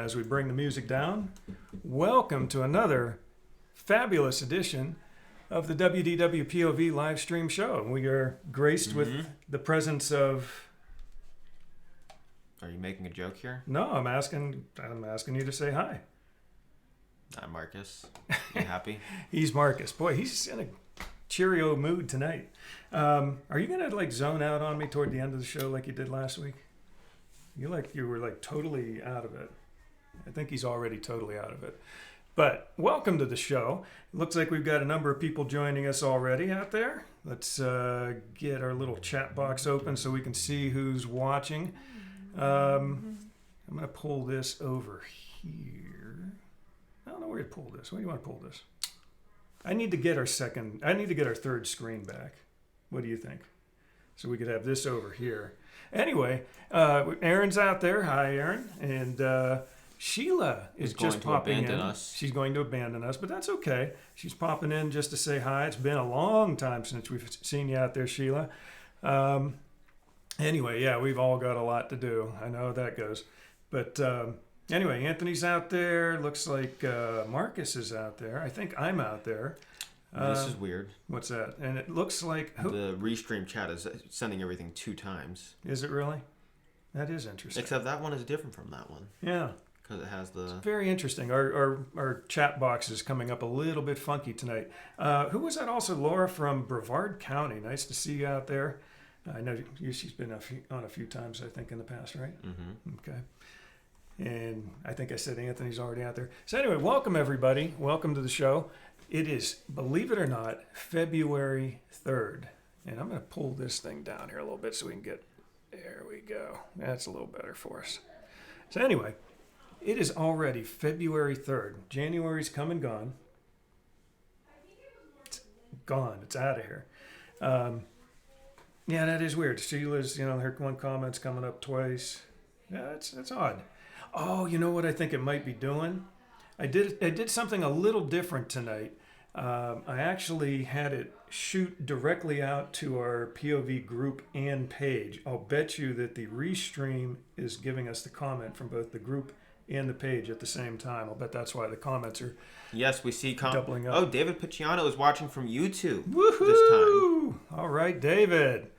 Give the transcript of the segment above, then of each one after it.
as we bring the music down. Welcome to another fabulous edition of the WDWpov live stream show. We are graced with the presence of... Are you making a joke here? No, I'm asking you to say hi. I'm Marcus. You happy? He's Marcus. Boy, he's in a cheerio mood tonight. Are you going to zone out on me toward the end of the show like you did last week? You were totally out of it. I think he's already totally out of it. But welcome to the show. It looks like we've got a number of people joining us already out there. Let's get our little chat box open so we can see who's watching. I'm going to pull this over here. I don't know where to pull this. Where do you want to pull this? I need to get our third screen back. What do you think? So we could have this over here. Anyway, Erin's out there. Hi, Erin. And Sheila is just popping in. She's going to abandon us, but that's okay. She's popping in just to say hi. It's been a long time since we've seen you out there, Sheila. Anyway, yeah, we've all got a lot to do. I know how that goes. But anyway, Anthony's out there. Looks like Marcus is out there. I think I'm out there. This is weird. What's that? And it looks like... The restream chat is sending everything 2 times. Is it really? That is interesting. Except that one is different from that one. Yeah. Because it has the... It's very interesting. Our chat box is coming up a little bit funky tonight. Who was that also? Laura from Brevard County. Nice to see you out there. I know she's been on a few times, I think, in the past, right? Mm-hmm. Okay. And I think I said Anthony's already out there. So anyway, welcome everybody. Welcome to the show. It is, believe it or not, February 3rd. And I'm going to pull this thing down here a little bit so we can get... There we go. That's a little better for us. So anyway, it is already February 3rd. January's come and gone. It's gone. It's out of here. Yeah, that is weird. Sheila's, her one comment's coming up twice. Yeah, that's odd. Oh, you know what I think it might be doing? I did something a little different tonight. I actually had it shoot directly out to our POV group and page. I'll bet you that the restream is giving us the comment from both the group and the page at the same time. I'll bet that's why the comments are Yes, we see doubling up. Oh, David Picciano is watching from YouTube. Woohoo! This time. All right, David.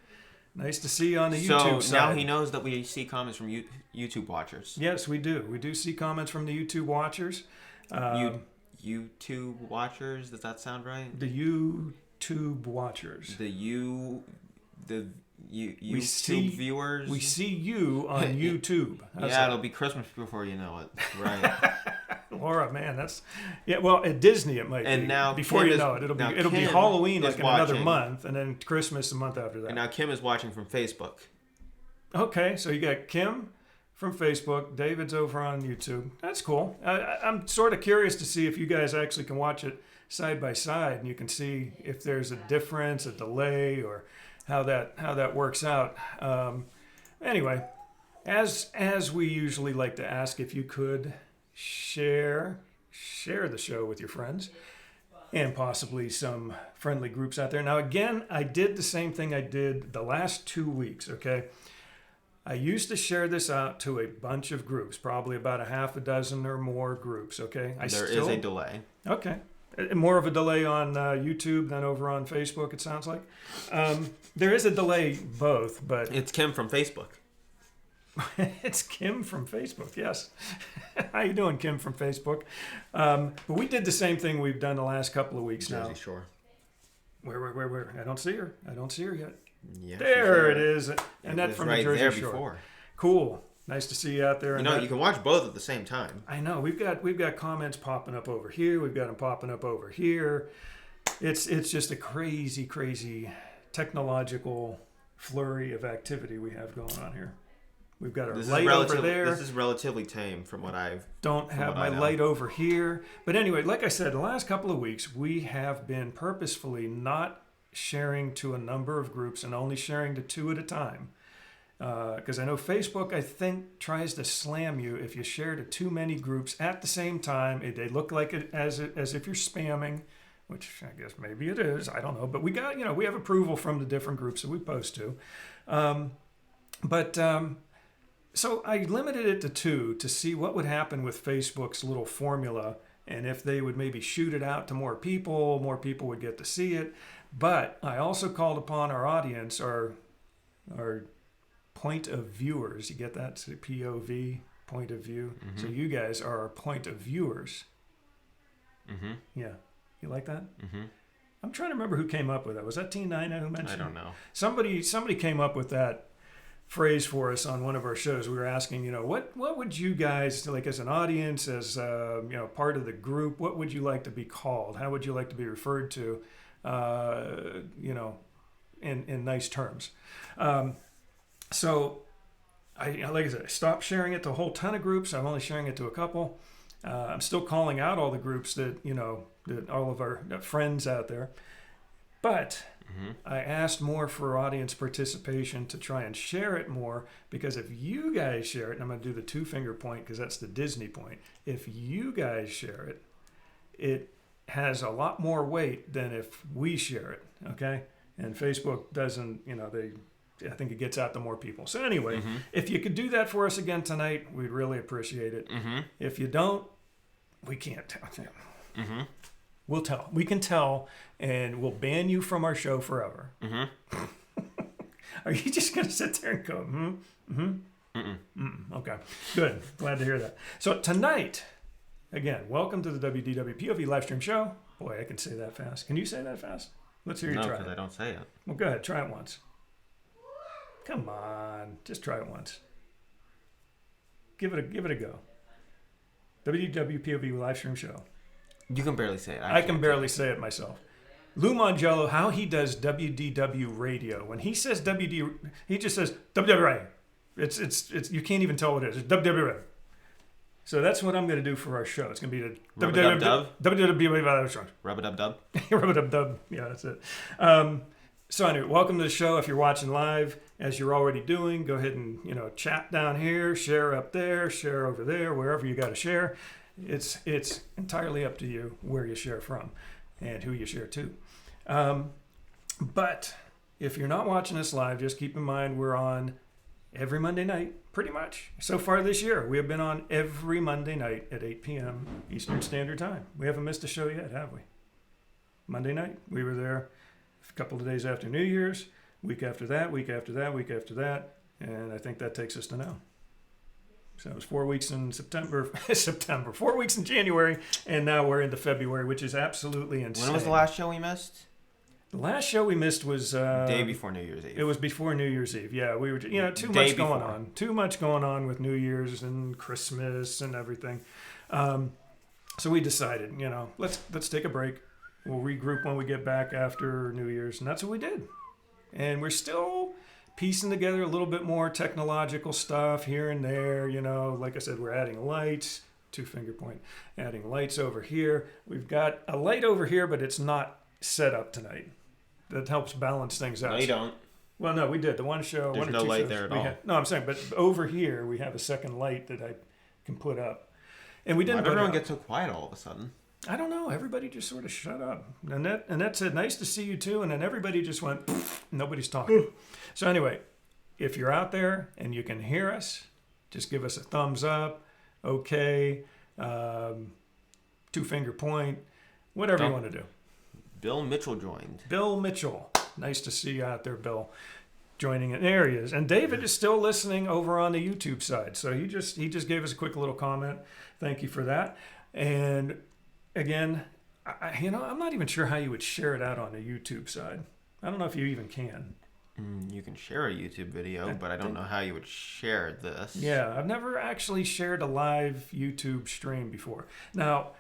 Nice to see you on the YouTube side. So now he knows that we see comments from YouTube watchers. Yes, we do. We do see comments from the YouTube watchers. YouTube watchers, does that sound right? The YouTube watchers. YouTube viewers. We see you on YouTube. It'll be Christmas before you know it. Right. Laura, man, that's... Yeah, well, at Disney it might be. And now before Kim you know it, it'll be Halloween in another month, and then Christmas a month after that. And now Kim is watching from Facebook. Okay, so you got Kim from Facebook. David's over on YouTube. That's cool. I'm sort of curious to see if you guys actually can watch it side by side, and you can see if there's a difference, a delay, or how that works out. Anyway, as we usually like to ask, if you could share the show with your friends and possibly some friendly groups out there. Now, again, I did the same thing I did the last 2 weeks, okay? I used to share this out to a bunch of groups, probably about a half a dozen or more groups, okay? There is a delay. Okay. More of a delay on YouTube than over on Facebook, it sounds like. There is a delay both, but... It's Kim from Facebook. It's Kim from Facebook, yes. How you doing, Kim from Facebook? But we did the same thing we've done the last couple of weeks now. Jersey Shore. Where? I don't see her yet. Yeah, there it is. Annette from the Jersey Shore. Before. Cool. Nice to see you out there. You can watch both at the same time. I know. We've got comments popping up over here. We've got them popping up over here. It's just a crazy technological flurry of activity we have going on here. We've got our light over there. This is relatively tame from what I've... Don't have my light over here. But anyway, like I said, the last couple of weeks, we have been purposefully not sharing to a number of groups and only sharing to 2 at a time. Because I know Facebook, I think, tries to slam you if you share to too many groups at the same time. They look like it as if you're spamming, which I guess maybe it is. I don't know. But we have approval from the different groups that we post to. So I limited it to 2 to see what would happen with Facebook's little formula, and if they would maybe shoot it out to more people would get to see it. But I also called upon our audience, our point of viewers. You get that? So POV, point of view. So you guys are our point of viewers. Yeah. You like that? I'm trying to remember who came up with that. Was that T9 who mentioned it? I don't know. Somebody came up with that phrase for us on one of our shows. We were asking, what would you guys, like as an audience, as part of the group, what would you like to be called? How would you like to be referred to, in nice terms? So like I said, I stopped sharing it to a whole ton of groups. I'm only sharing it to a couple. I'm still calling out all the groups that all of our friends out there. But I asked more for audience participation to try and share it more, because if you guys share it, and I'm going to do the 2-finger point because that's the Disney point. If you guys share it, it has a lot more weight than if we share it. Okay. And Facebook doesn't, I think it gets out to more people. So anyway, if you could do that for us again tonight, we'd really appreciate it. If you don't, we can't tell. We'll tell. We can tell, and we'll ban you from our show forever. Are you just going to sit there and go, Okay, good. Glad to hear that. So tonight, again, welcome to the WDWpov live stream show. Boy, I can say that fast. Can you say that fast? Let's hear you try it. No, because I don't say it. Well, go ahead. Try it once. Come on. Just try it once. Give it a go. WDWpov live stream show. You can barely say it. I can barely say it myself. Lou Mongello, how he does WDW radio. When he says WD, he just says WDW. It's you can't even tell what it is. It's WDW. So that's what I'm going to do for our show. It's going to be the WDW. Rub-a-dub-dub? Rub-a-dub-dub. Yeah, that's it. So anyway, welcome to the show. If you're watching live, as you're already doing, go ahead and chat down here, share up there, share over there, wherever you got to share. It's entirely up to you where you share from and who you share to. But if you're not watching us live, just keep in mind we're on every Monday night, pretty much. So far this year, we have been on every Monday night at 8 p.m. Eastern Standard Time. We haven't missed a show yet, have we? Monday night, we were there a couple of days after New Year's, week after that, week after that, week after that, and I think that takes us to now. So it was 4 weeks in September, 4 weeks in January, and now we're into February, which is absolutely insane. When was the last show we missed? The last show we missed was... day before New Year's Eve. It was before New Year's Eve. Yeah, we were... too much going on with New Year's and Christmas and everything. So we decided, let's take a break. We'll regroup when we get back after New Year's, and that's what we did. And we're still piecing together a little bit more technological stuff here and there. Like I said, we're adding lights, 2-finger point, adding lights over here. We've got a light over here, but it's not set up tonight. That helps balance things out. No, you don't. Well, no, we did. The one show. There's no light there at all. No, I'm saying, but over here we have a second light that I can put up. And we didn't. Why did everyone get so quiet all of a sudden? I don't know. Everybody just sort of shut up. Annette said, "Nice to see you too." And then everybody just went, nobody's talking. So anyway, if you're out there and you can hear us, just give us a thumbs up. Okay. 2-finger point. Whatever you want to do. Bill Mitchell joined. Bill Mitchell. Nice to see you out there, Bill. Joining in. There he is. And David is still listening over on the YouTube side. So he just gave us a quick little comment. Thank you for that. And again, I'm not even sure how you would share it out on the YouTube side. I don't know if you even can. You can share a YouTube video, but I don't know how you would share this. Yeah, I've never actually shared a live YouTube stream before. Now,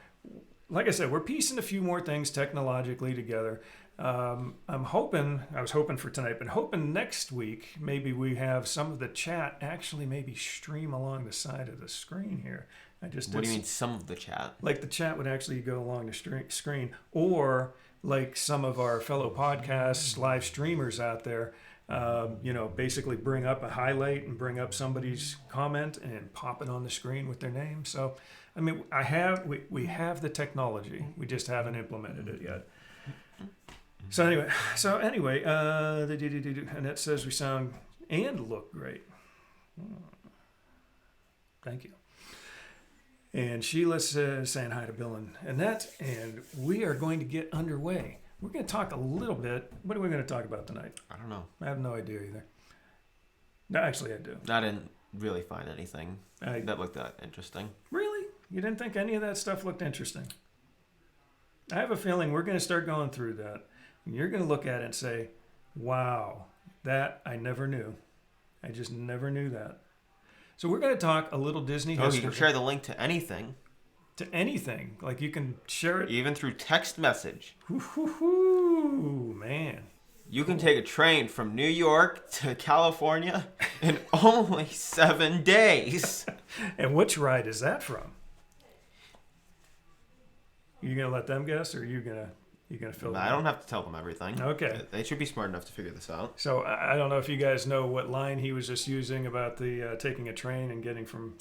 like I said, we're piecing a few more things technologically together. I was hoping for tonight, but hoping next week maybe we have some of the chat actually maybe stream along the side of the screen here. What do you mean some of the chat? Like the chat would actually go along the screen, or like some of our fellow podcasts, live streamers out there, basically bring up a highlight and bring up somebody's comment and pop it on the screen with their name. So, I mean, we have the technology. We just haven't implemented it yet. So anyway, Annette says we sound and look great. Thank you. And Sheila's saying hi to Bill and we are going to get underway. We're going to talk a little bit. What are we going to talk about tonight? I don't know. I have no idea either. No, actually, I do. I didn't really find anything that looked that interesting. Really? You didn't think any of that stuff looked interesting? I have a feeling we're going to start going through that. And you're going to look at it and say, wow, that I never knew. I just never knew that. So we're going to talk a little Disney history. You can share the link to anything. To anything. Like you can share it. Even through text message. Ooh, man. You can take a train from New York to California in only 7 days. And which ride is that from? You going to let them guess, or you going to fill them I don't have to tell them everything. Okay. They should be smart enough to figure this out. So I don't know if you guys know what line he was just using about the taking a train and getting from,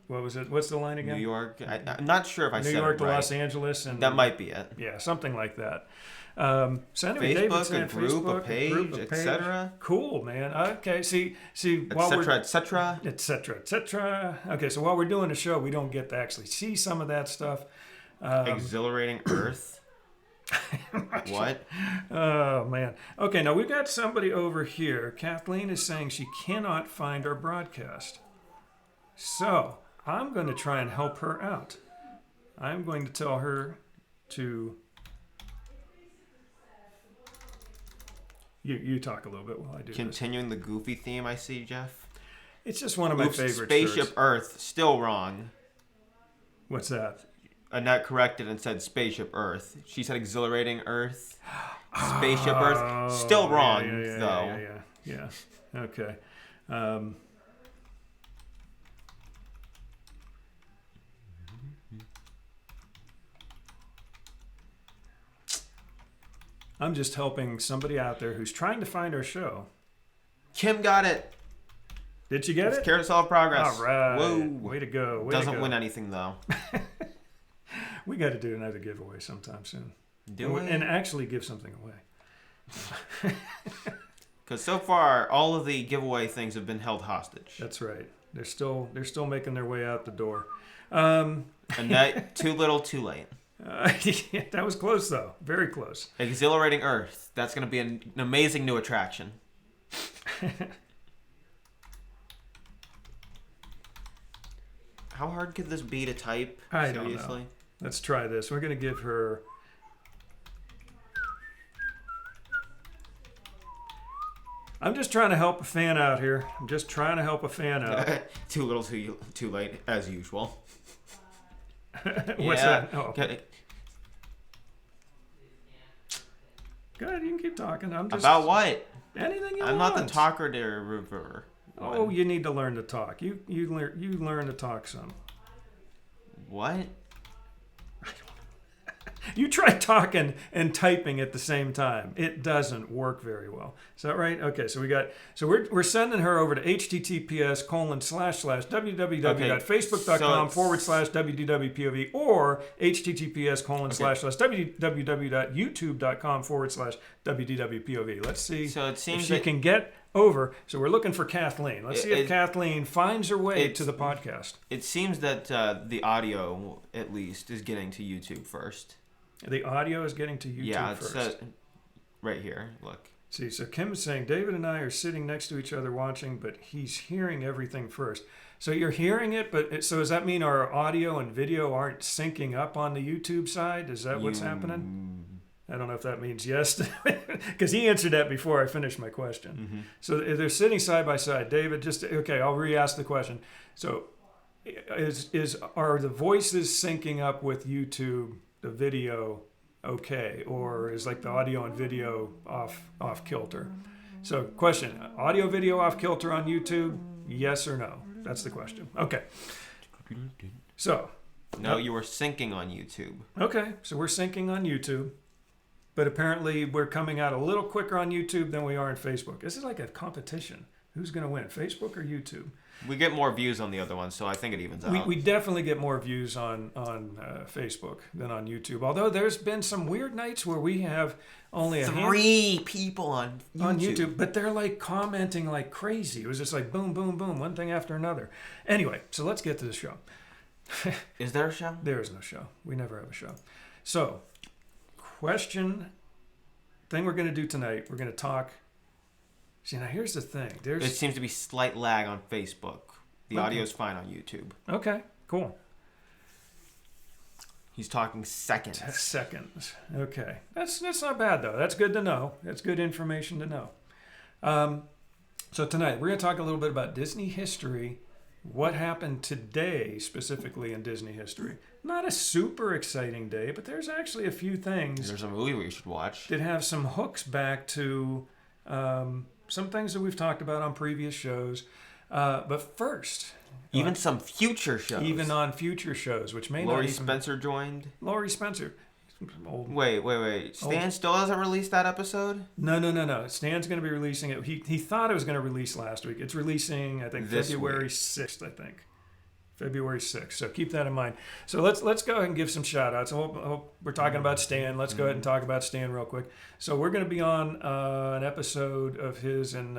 what was it? What's the line again? New York. I'm not sure if I said it right. New York to Los Angeles. And that might be it. Yeah, something like that. So anyway, Facebook, a group, a page, etc. Cool, man. Okay, see, etc. Okay, so while we're doing the show, we don't get to actually see some of that stuff. Exhilarating Earth. What? Oh, man. Okay, now we've got somebody over here. Kathleen is saying she cannot find our broadcast. So I'm going to try and help her out. I'm going to tell her to... You talk a little bit while I do Continuing the goofy theme, I see, Jeff. It's just one of my favorite Spaceship shirts. Earth, still wrong. What's that? Annette corrected and said Spaceship Earth. She said Exhilarating Earth. Spaceship Earth, still wrong, though. Yeah. Okay. I'm just helping somebody out there who's trying to find our show. Kim got it. Did you get it? Carousel of Progress. All right. Whoa. Way to go. Doesn't win anything, though. We got to do another giveaway sometime soon. And actually give something away. Because so far, all of the giveaway things have been held hostage. That's right. They're still making their way out the door. And that, too little, too late. Yeah, that was close, though. Very close. Exhilarating Earth. That's going to be an amazing new attraction. How hard could this be to type? I don't know. Let's try this. We're going to give her... I'm just trying to help a fan out here. Too little, too late, as usual. What's that? Oh. Okay. Go ahead, you can keep talking. About what? Anything you want. I'm not the talker there, River. Oh, you need to learn to talk. You learn to talk some. What? You try talking and typing at the same time. It doesn't work very well. Is that right? Okay, so we're sending her over to https://www.facebook.com/WDWpov or https://www.youtube.com/WDWpov. Let's see if she can get over. So we're looking for Kathleen. Let's see if Kathleen finds her way to the podcast. It seems that the audio, at least, is getting to YouTube first. The audio is getting to YouTube first. Yeah, it's right here. Look. See, so Kim is saying, David and I are sitting next to each other watching, but he's hearing everything first. So you're hearing it, but so does that mean our audio and video aren't syncing up on the YouTube side? Is that what's happening? I don't know if that means yes, because he answered that before I finished my question. Mm-hmm. So they're sitting side by side. David, I'll re-ask the question. So are the voices syncing up with YouTube, the video, okay, or is like the audio and video off kilter? So question, audio video off kilter on YouTube, yes or no? That's the question. Okay. So. No, you were syncing on YouTube. Okay, so we're syncing on YouTube, but apparently we're coming out a little quicker on YouTube than we are on Facebook. This is like a competition. Who's going to win, Facebook or YouTube? We get more views on the other one, so I think it evens out. We definitely get more views on Facebook than on YouTube. Although there's been some weird nights where we have only three people on YouTube. But they're like commenting like crazy. It was just like boom, boom, boom, one thing after another. Anyway, so let's get to the show. Is there a show? There is no show. We never have a show. So, thing we're going to do tonight, we're going to talk. See, now here's the thing. It seems to be slight lag on Facebook. The audio's fine on YouTube. Okay, cool. He's talking seconds. Seconds. Okay. That's not bad, though. That's good to know. That's good information to know. So tonight, we're going to talk a little bit about Disney history. What happened today, specifically in Disney history. Not a super exciting day, but there's actually a few things. There's a movie we should watch. That have some hooks back to some things that we've talked about on previous shows. But first... Even some future shows. Even on future shows, which may Laurie not even... Spencer joined. Laurie Spencer. Old. Wait. Stan still hasn't released that episode? No. Stan's going to be releasing it. He thought it was going to release last week. It's releasing, I think, February 6th, I think. February 6th. So keep that in mind. So let's go ahead and give some shout outs. We're talking about Stan. Let's go ahead and talk about Stan real quick. So we're going to be on an episode of his in,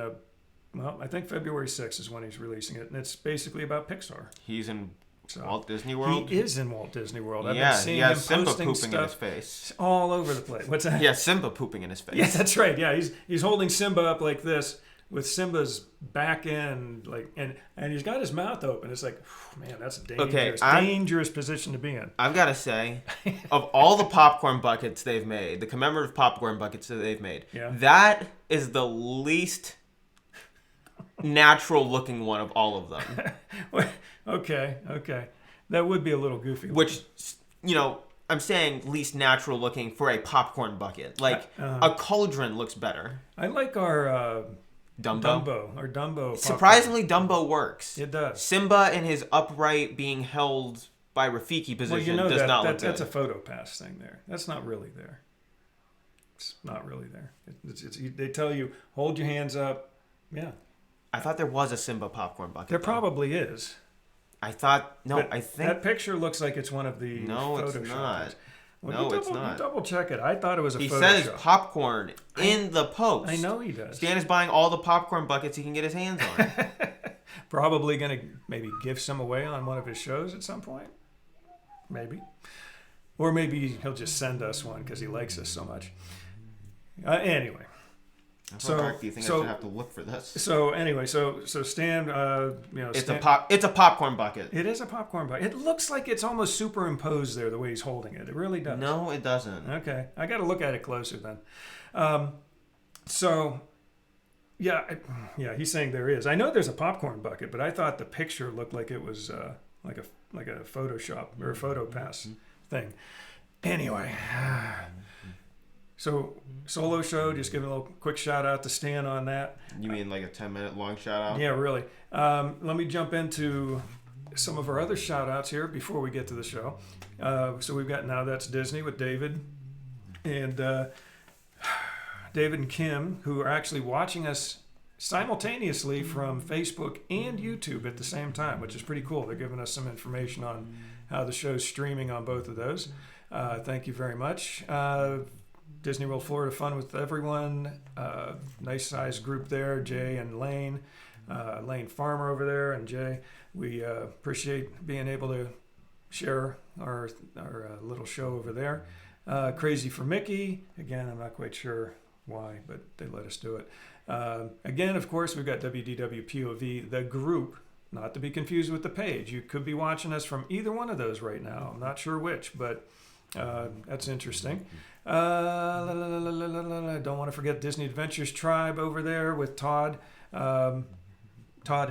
I think February 6th is when he's releasing it. And it's basically about Pixar. He's in Walt Disney World? He is in Walt Disney World. I've been seeing him Simba posting pooping stuff in his face. All over the place. What's that? Yeah, Simba pooping in his face. Yeah, that's right. Yeah, he's holding Simba up like this with Simba's back end, and he's got his mouth open. It's like, man, that's a dangerous position to be in. I've got to say, of all the popcorn buckets they've made, the commemorative popcorn buckets that they've made, that is the least natural looking one of all of them. Okay. That would be a little goofy. Which, I'm saying least natural looking for a popcorn bucket. Like, a cauldron looks better. I like our Dumbo. Surprisingly, Dumbo works. It does. Simba in his upright being held by Rafiki position does not look good. That's a photo pass thing there. That's not really there. It's not really there. They tell you, hold your hands up. Yeah. I thought there was a Simba popcorn bucket. There probably is. I think that picture looks like it's one of the. No, it's not. It's not. Double check it. I thought it was a. He Photoshop. says popcorn in the post. I know he does. Stan is buying all the popcorn buckets he can get his hands on. Probably gonna maybe give some away on one of his shows at some point. Maybe, or maybe he'll just send us one because he likes us so much. Anyway. Do you think I should have to look for this? So anyway, so Stan, it's a popcorn bucket. It is a popcorn bucket. It looks like it's almost superimposed there the way he's holding it. It really does. No, it doesn't. Okay, I got to look at it closer then. He's saying there is. I know there's a popcorn bucket, but I thought the picture looked like it was like a Photoshop or a photo pass thing. Anyway. So, solo show, just give a little quick shout out to Stan on that. You mean like a 10-minute long shout out? Yeah, really. Let me jump into some of our other shout outs here before we get to the show. So we've got Now That's Disney with David and Kim, who are actually watching us simultaneously from Facebook and YouTube at the same time, which is pretty cool. They're giving us some information on how the show's streaming on both of those. Thank you very much. Disney World Florida Fun with Everyone. Nice sized group there. Jay and Lane. Lane Farmer over there and Jay. We appreciate being able to share our little show over there. Crazy for Mickey. Again, I'm not quite sure why, but they let us do it. Again, of course, we've got WDWpov, the group, not to be confused with the page. You could be watching us from either one of those right now. I'm not sure which, but that's interesting. Don't want to forget Disney Adventures Tribe over there with Todd and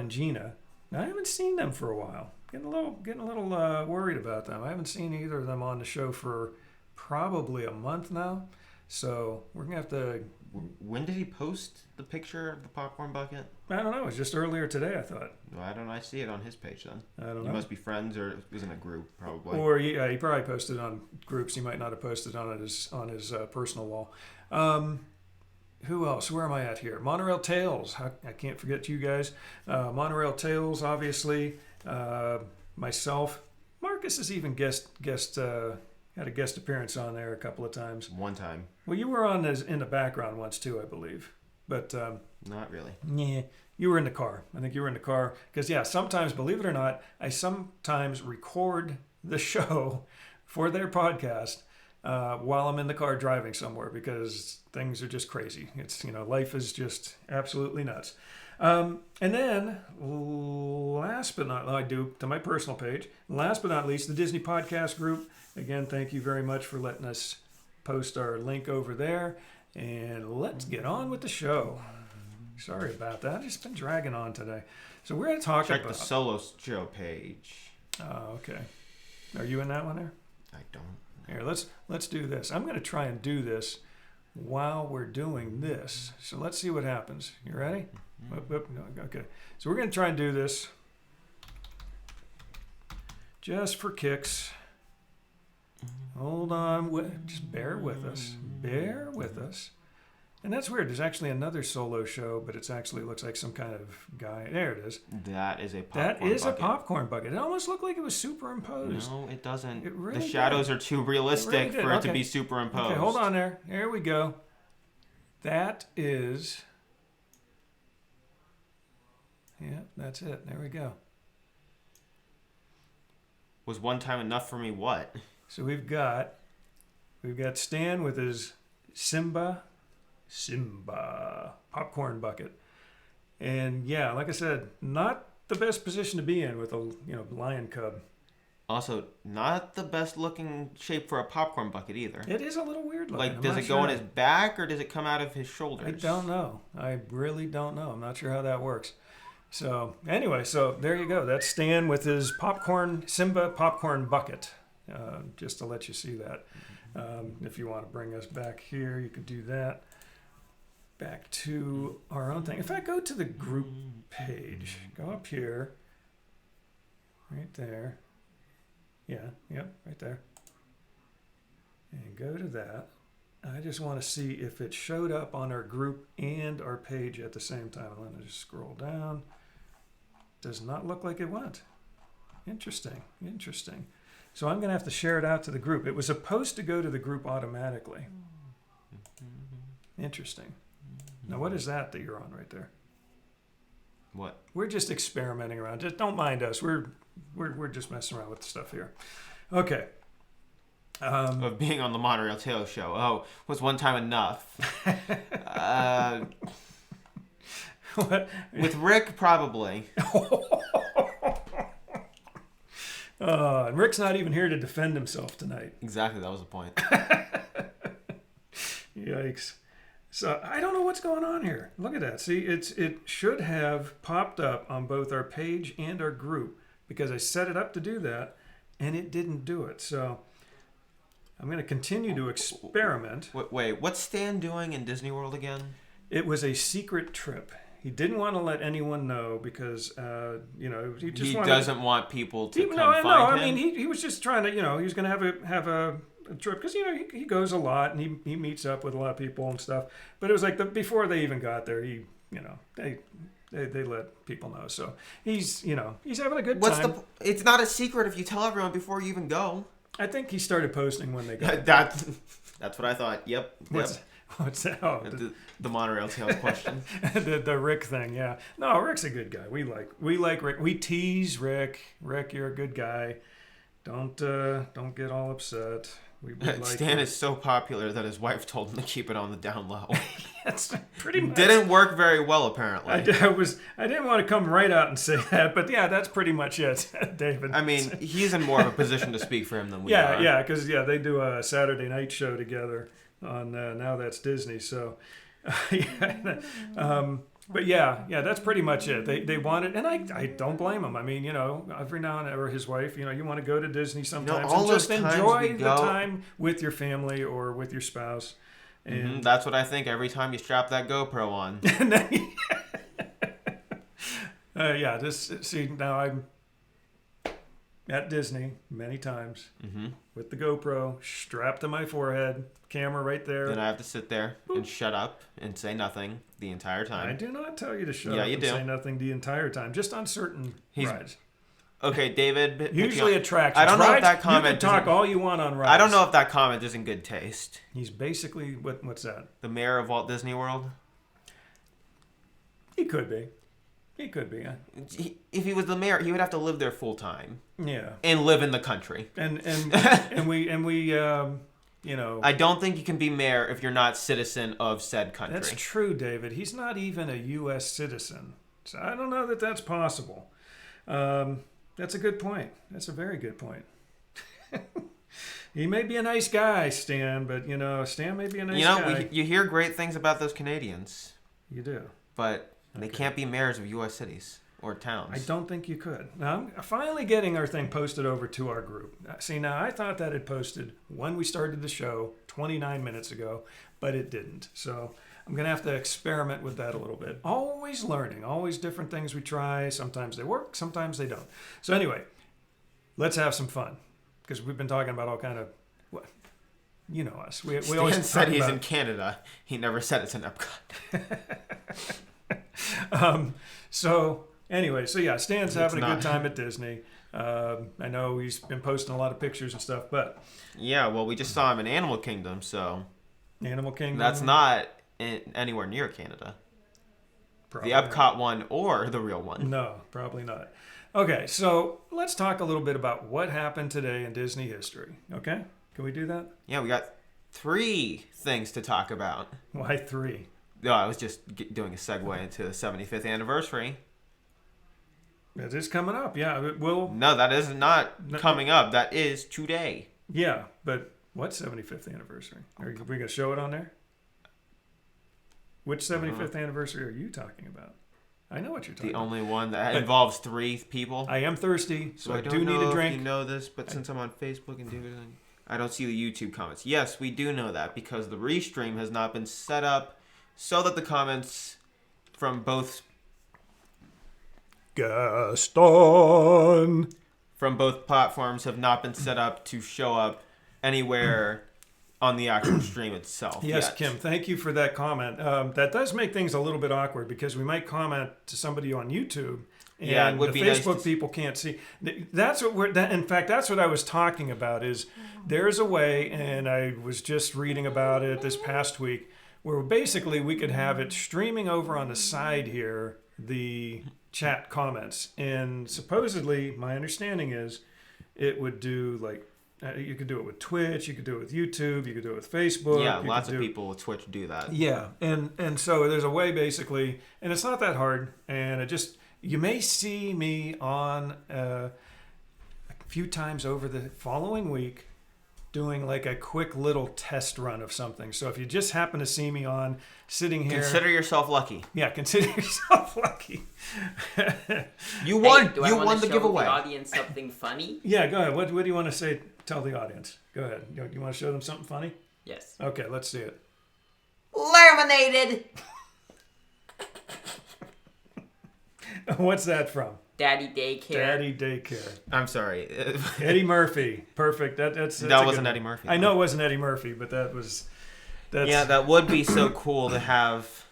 Gina. Now, I haven't seen them for a while. Getting a little worried about them. I haven't seen either of them on the show for probably a month now. So we're gonna have to. When did he post the picture of the popcorn bucket? I don't know. It was just earlier today, I thought. Well, I don't know. I see it on his page then. I don't know. You must be friends, or it was in a group probably. Or he probably posted on groups. He might not have posted on his personal wall. who else? Where am I at here? Monorail Tales. I can't forget you guys. Monorail Tales, obviously. Myself. Marcus has even had a guest appearance on there a couple of times. One time. Well, you were on in the background once too, I believe. But not really. Yeah, you were in the car. I think you were in the car because sometimes, believe it or not, I sometimes record the show for their podcast while I'm in the car driving somewhere because things are just crazy. It's life is just absolutely nuts. And then last but not I do to my personal page. Last but not least, the Disney Podcast Group. Again, thank you very much for letting us post our link over there. And let's get on with the show. Sorry about that. I've just been dragging on today. So we're going to talk about... Check the solo show page. Oh, okay. Are you in that one there? I don't. Here, let's do this. I'm going to try and do this while we're doing this. So let's see what happens. You ready? No, okay. So we're going to try and do this just for kicks. Hold on. Just bear with us. Bear with us. And that's weird. There's actually another solo show, but it actually looks like some kind of guy. There it is. That is a popcorn bucket. That is a popcorn bucket. It almost looked like it was superimposed. No, it doesn't. It really the shadows are too realistic for it to be superimposed. Okay, hold on there. There we go. That is... Yeah, that's it. There we go. Was one time enough for me what? So we've got Stan with his Simba popcorn bucket. And yeah, like I said, not the best position to be in with a lion cub. Also, not the best looking shape for a popcorn bucket either. It is a little weird looking. Like, does it go on his back or does it come out of his shoulders? I don't know. I really don't know. I'm not sure how that works. So anyway, so there you go. That's Stan with his Simba popcorn bucket. Just to let you see that. If you want to bring us back here, you could do that. Back to our own thing. In fact, go to the group page. Go up here. Right there. Yeah, yep, right there. And go to that. I just want to see if it showed up on our group and our page at the same time. I'm going to just scroll down. Does not look like it went. Interesting. So I'm going to have to share it out to the group. It was supposed to go to the group automatically. Interesting. Now, what is that you're on right there? What? We're just experimenting around. Just don't mind us. We're just messing around with the stuff here. Okay. Of being on the Monorail Tales show. Oh, was one time enough? What? With Rick, probably. And Rick's not even here to defend himself tonight. Exactly, that was the point. Yikes. So I don't know what's going on here. Look at that. See, it should have popped up on both our page and our group because I set it up to do that, and it didn't do it. So I'm going to continue to experiment. Wait, what's Stan doing in Disney World again? It was a secret trip. He didn't want to let anyone know because, he just doesn't want people to come find him. I mean, he was just trying to, he was going to have a trip because, he goes a lot and he meets up with a lot of people and stuff. But it was like before they even got there, they let people know. So he's having a good time. It's not a secret if you tell everyone before you even go. I think he started posting when they got That's what I thought. Yep. What's that? Oh, the Monorail Tales question. the Rick thing, yeah. No, Rick's a good guy. We like Rick. We tease Rick. Rick, you're a good guy. Don't get all upset. We like Stan is so popular that his wife told him to keep it on the down low. That's pretty much. Didn't work very well, apparently. I didn't want to come right out and say that, but yeah, that's pretty much it, David. I mean, he's in more of a position to speak for him than we are. Yeah, because they do a Saturday night show together on Now That's Disney. So, but yeah, that's pretty much it. They wanted, and I don't blame them. I mean, every now and then, or his wife, you want to go to Disney sometimes and just enjoy the time with your family or with your spouse. And that's what I think every time you strap that GoPro on. And then, at Disney many times Mm-hmm. with the GoPro strapped to my forehead, camera right there. Then I have to sit there and shut up and say nothing the entire time. I do not tell you to shut Yeah, up you and do. say nothing the entire time, just on certain rides. Okay, David. Usually attractions. I don't know if Rides, that comment you can talk isn't- all you want on rides. I don't know if that comment is in good taste. He's basically, what's that? The mayor of Walt Disney World? He could be. He could be. If he was the mayor, he would have to live there full time. Yeah. And live in the country. And we you know. I don't think you can be mayor if you're not citizen of said country. That's true, David. He's not even a U.S. citizen. So I don't know that that's possible. That's a good point. That's a very good point. He may be a nice guy, Stan, but, Stan may be a nice guy. You hear great things about those Canadians. You do. But they can't be mayors of U.S. cities or towns. I don't think you could. Now, I'm finally getting our thing posted over to our group. See, now, I thought that had posted when we started the show 29 minutes ago, but it didn't. So I'm going to have to experiment with that a little bit. Always learning. Always different things we try. Sometimes they work. Sometimes they don't. So anyway, let's have some fun. Because we've been talking about all kind of... What? You know us. We always Stan said talk he's about, in Canada. He never said it's in Epcot. So yeah, Stan's having a not. good time at Disney. I know he's been posting a lot of pictures and stuff, but Yeah, well, we just saw him in Animal Kingdom, so Animal Kingdom. that's not anywhere near Canada. probably The Epcot one or the real one. No, probably not. Okay, so let's talk a little bit about what happened today in Disney history. Okay, can we do that? Yeah, we got 3 things to talk about. Why 3? No, I was just doing a segue into the 75th anniversary. It is coming up. Yeah, it will. No, that is not coming up. That is today. Yeah, but what 75th anniversary? Are we going to show it on there? Which 75th anniversary are you talking about? I know what you're talking The about. only one that involves 3 people. I am thirsty, so I don't do know need a if drink. you know this, but since I'm on Facebook and doing it, I don't see the YouTube comments. Yes, we do know that because the restream has not been set up so that the comments from both Gaston. platforms have not been set up to show up anywhere on the actual stream itself. Yes, yet. Kim, thank you for that comment. That does make things a little bit awkward because we might comment to somebody on YouTube and Yeah, it would the be nice Facebook to people can't see. That's what in fact, that's what I was talking about is there's a way, and I was just reading about it this past week, where basically we could have it streaming over on the side here, the chat comments. And supposedly, my understanding is it would do like, you could do it with Twitch, you could do it with YouTube, you could do it with Facebook. Yeah, you lots could of do- people with Twitch do that. Yeah, and so there's a way basically, and it's not that hard, and it just, you may see me on a few times over the following week doing like a quick little test run of something. So if you just happen to see me on sitting here, Consider yourself lucky. yeah, consider yourself lucky. You won. Hey, do I you wanna won the show giveaway. The audience something funny? Yeah, go ahead. What do you want to say? Tell the audience. Go ahead. You want to show them something funny? Yes. Okay, let's see it. Laminated. What's that from? Daddy daycare. Daddy Daycare. I'm sorry. Eddie Murphy. Perfect. That's That a wasn't good Eddie one. Murphy, I though. know it wasn't Eddie Murphy, but that's Yeah, that would be so cool to have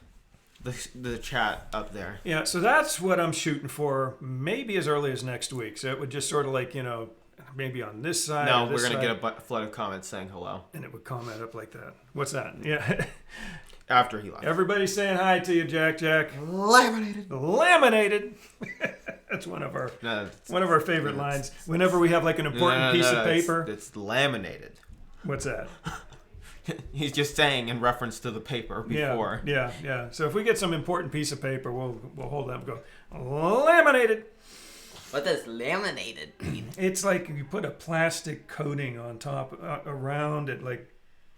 the chat up there. yeah. So that's what I'm shooting for. Maybe as early as next week. So it would just sort of like maybe on this side. No, or we're this gonna side, get a flood of comments saying hello and it would comment up like that. What's that? Yeah. after he left. Everybody's saying hi to you, Jack. Laminated. Laminated. That's one of our favorite lines. Whenever we have like an important piece of paper. It's laminated. What's that? He's just saying in reference to the paper before. Yeah. So if we get some important piece of paper, we'll hold that and go, laminated. What does laminated mean? It's like you put a plastic coating on top around it, like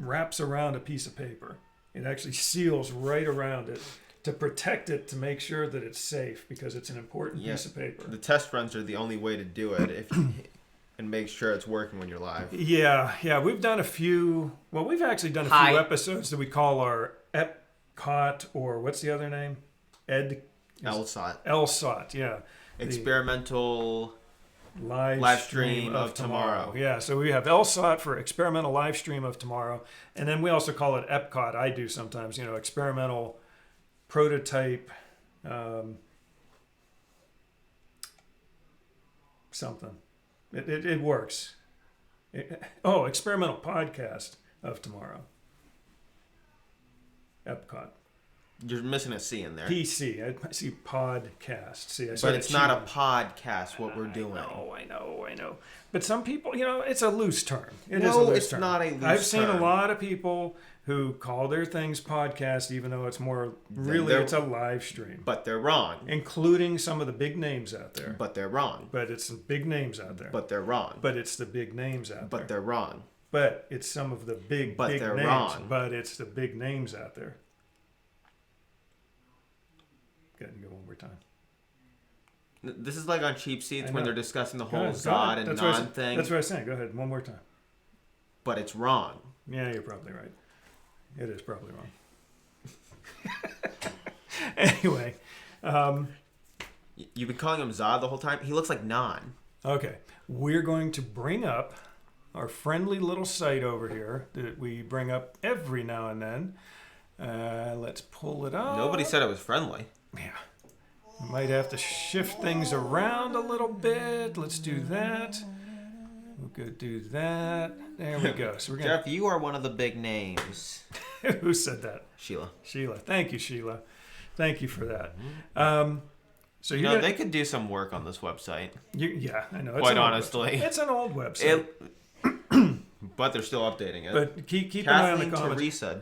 wraps around a piece of paper. It actually seals right around it to protect it, to make sure that it's safe because it's an important piece of paper. The test runs are the only way to do it and make sure it's working when you're live. Yeah. We've done a few. Well, we've actually done a few episodes that we call our Epcot, or what's the other name? LSOT. LSOT. Yeah. Experimental live stream of tomorrow. Yeah, so we have LSOT for experimental live stream of tomorrow, and then we also call it EPCOT. I do sometimes, experimental prototype something. It works. Experimental podcast of tomorrow. EPCOT. You're missing a C in there. PC. I see podcast. See, I but it's not a podcast. What we're doing. I know. But some people, it's a loose term. It is no, a loose it's term. not a loose I've seen term. a lot of people who call their things podcast, even though it's more really it's a live stream. But they're wrong. Including some of the big names out there. But they're wrong. But it's the big names out there. But they're wrong. But it's the big names out there. But they're wrong. But it's some of the big names. Wrong. But it's the big names out there. Go one more time. This is like on cheap seats when they're discussing the Go whole ahead. Zod and Non thing. That's what I was saying. Go ahead, one more time. But it's wrong. Yeah, you're probably right. It is probably wrong. Anyway. You've been calling him Zod the whole time? He looks like Non. Okay. We're going to bring up our friendly little site over here that we bring up every now and then. Let's pull it up. Nobody said it was friendly. Yeah. We might have to shift things around a little bit. Let's do that. We'll go do that. There we go. So we're gonna... Jeff, you are one of the big names. Who said that? Sheila. Thank you, Sheila. Thank you for that. So they could do some work on this website. Yeah, I know. Quite honestly. It's an old website. But they're still updating it. But keep an eye on the comments. Teresa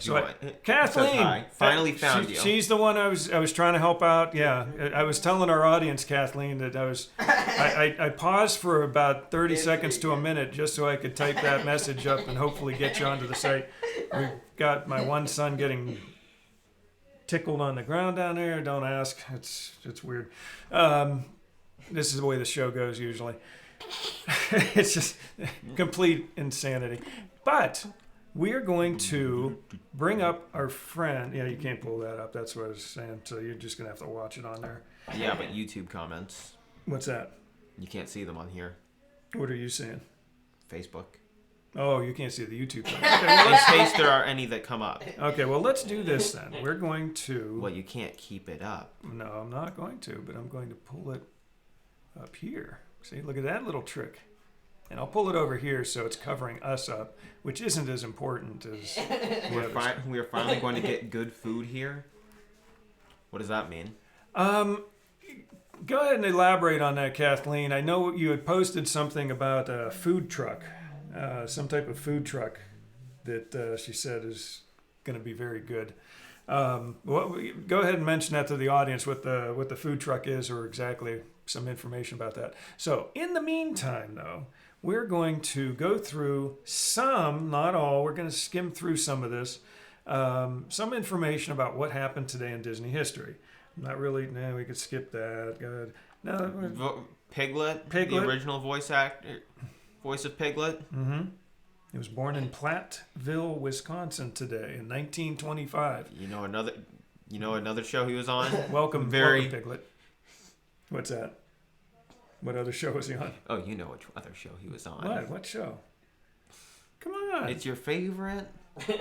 Kathleen, hi. Finally found you. She's the one I was trying to help out. Yeah, I was telling our audience, Kathleen, that I paused for about 30 seconds to a minute just so I could type that message up and hopefully get you onto the site. We've got my one son getting tickled on the ground down there. Don't ask. It's weird. This is the way the show goes usually. It's just complete insanity. But we are going to bring up our friend. Yeah, you can't pull that up. That's what I was saying. So you're just going to have to watch it on there. Yeah, but YouTube comments. What's that? You can't see them on here. What are you saying? Facebook. Oh, you can't see the YouTube comments. Okay, in case there are any that come up. Okay, well, let's do this then. We're going to... Well, you can't keep it up. No, I'm not going to, but I'm going to pull it up here. See, look at that little trick. And I'll pull it over here so it's covering us up, which isn't as important as... We're finally going to get good food here? What does that mean? Go ahead and elaborate on that, Kathleen. I know you had posted something about a food truck, some type of food truck that she said is going to be very good. Go ahead and mention that to the audience, what the food truck is, or exactly some information about that. So in the meantime, though, we're going to go through some, not all, we're going to skim through some of this, some information about what happened today in Disney history. Not really, we could skip that. Go ahead. No, Piglet, the original voice of Piglet. Mm-hmm. He was born in Platteville, Wisconsin today in 1925. You know another show he was on? Welcome, Piglet. What's that? What other show was he on? Oh, you know which other show he was on. What show? Come on. It's your favorite?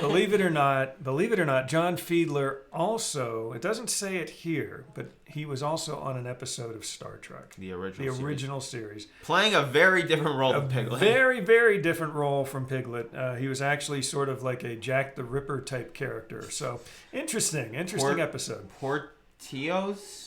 Believe it or not, John Fiedler also, it doesn't say it here, but he was also on an episode of Star Trek. The original series. Playing a very different role than Piglet. Very, very different role from Piglet. He was actually sort of like a Jack the Ripper type character. So, interesting episode. Portillo's?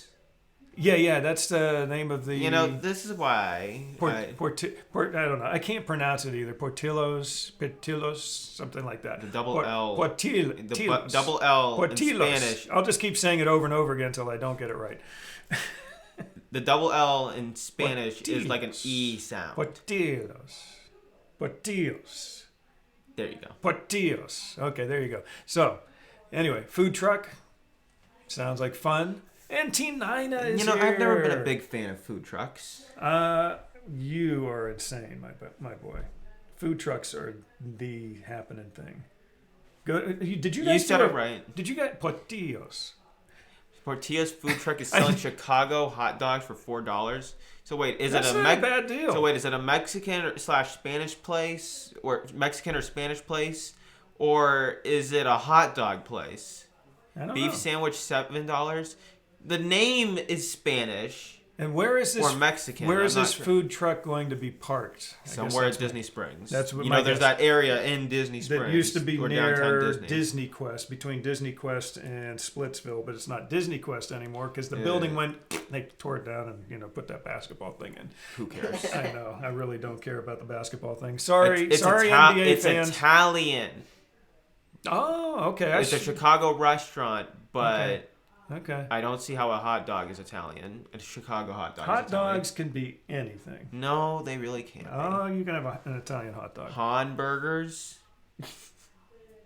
Yeah, that's the name of the... this is why... I don't know. I can't pronounce it either. Portillos, something like that. The double L. The double L Portillos. in Spanish. I'll just keep saying it over and over again until I don't get it right. The double L in Spanish is like an E sound. Portillos. There you go. Portillos. Okay, there you go. So, anyway, food truck. Sounds like fun. And Team Nina is here. I've never been a big fan of food trucks. You are insane, my boy. Food trucks are the happening thing. Did you guys said it right. Did you get Portillos? Portilla's food truck is selling Chicago hot dogs for $4. So wait, That's not a bad deal. So wait, is it a Mexican / Spanish place, or Mexican or Spanish place, or is it a hot dog place? I don't Beef know. sandwich $7. The name is Spanish. And where is this? Or Mexican. Where is I'm not this sure. food truck going to be parked? I guess Somewhere that's at Disney Springs. that's what you my know. There's guess. that area in Disney Springs That used to be or downtown near Disney. Disney Quest, between Disney Quest and Splitsville, but it's not Disney Quest anymore because the Yeah. building went. They tore it down and put that basketball thing in. Who cares? I know. I really don't care about the basketball thing. Sorry, It's sorry, Ita- NBA It's fans. Italian. Oh, okay. It's a Chicago restaurant, but Okay. I don't see how a hot dog is Italian. A Chicago hot dog. Hot is Italian. dogs can be anything. No, they really can't. Oh, you can have an Italian hot dog. Hamburgers.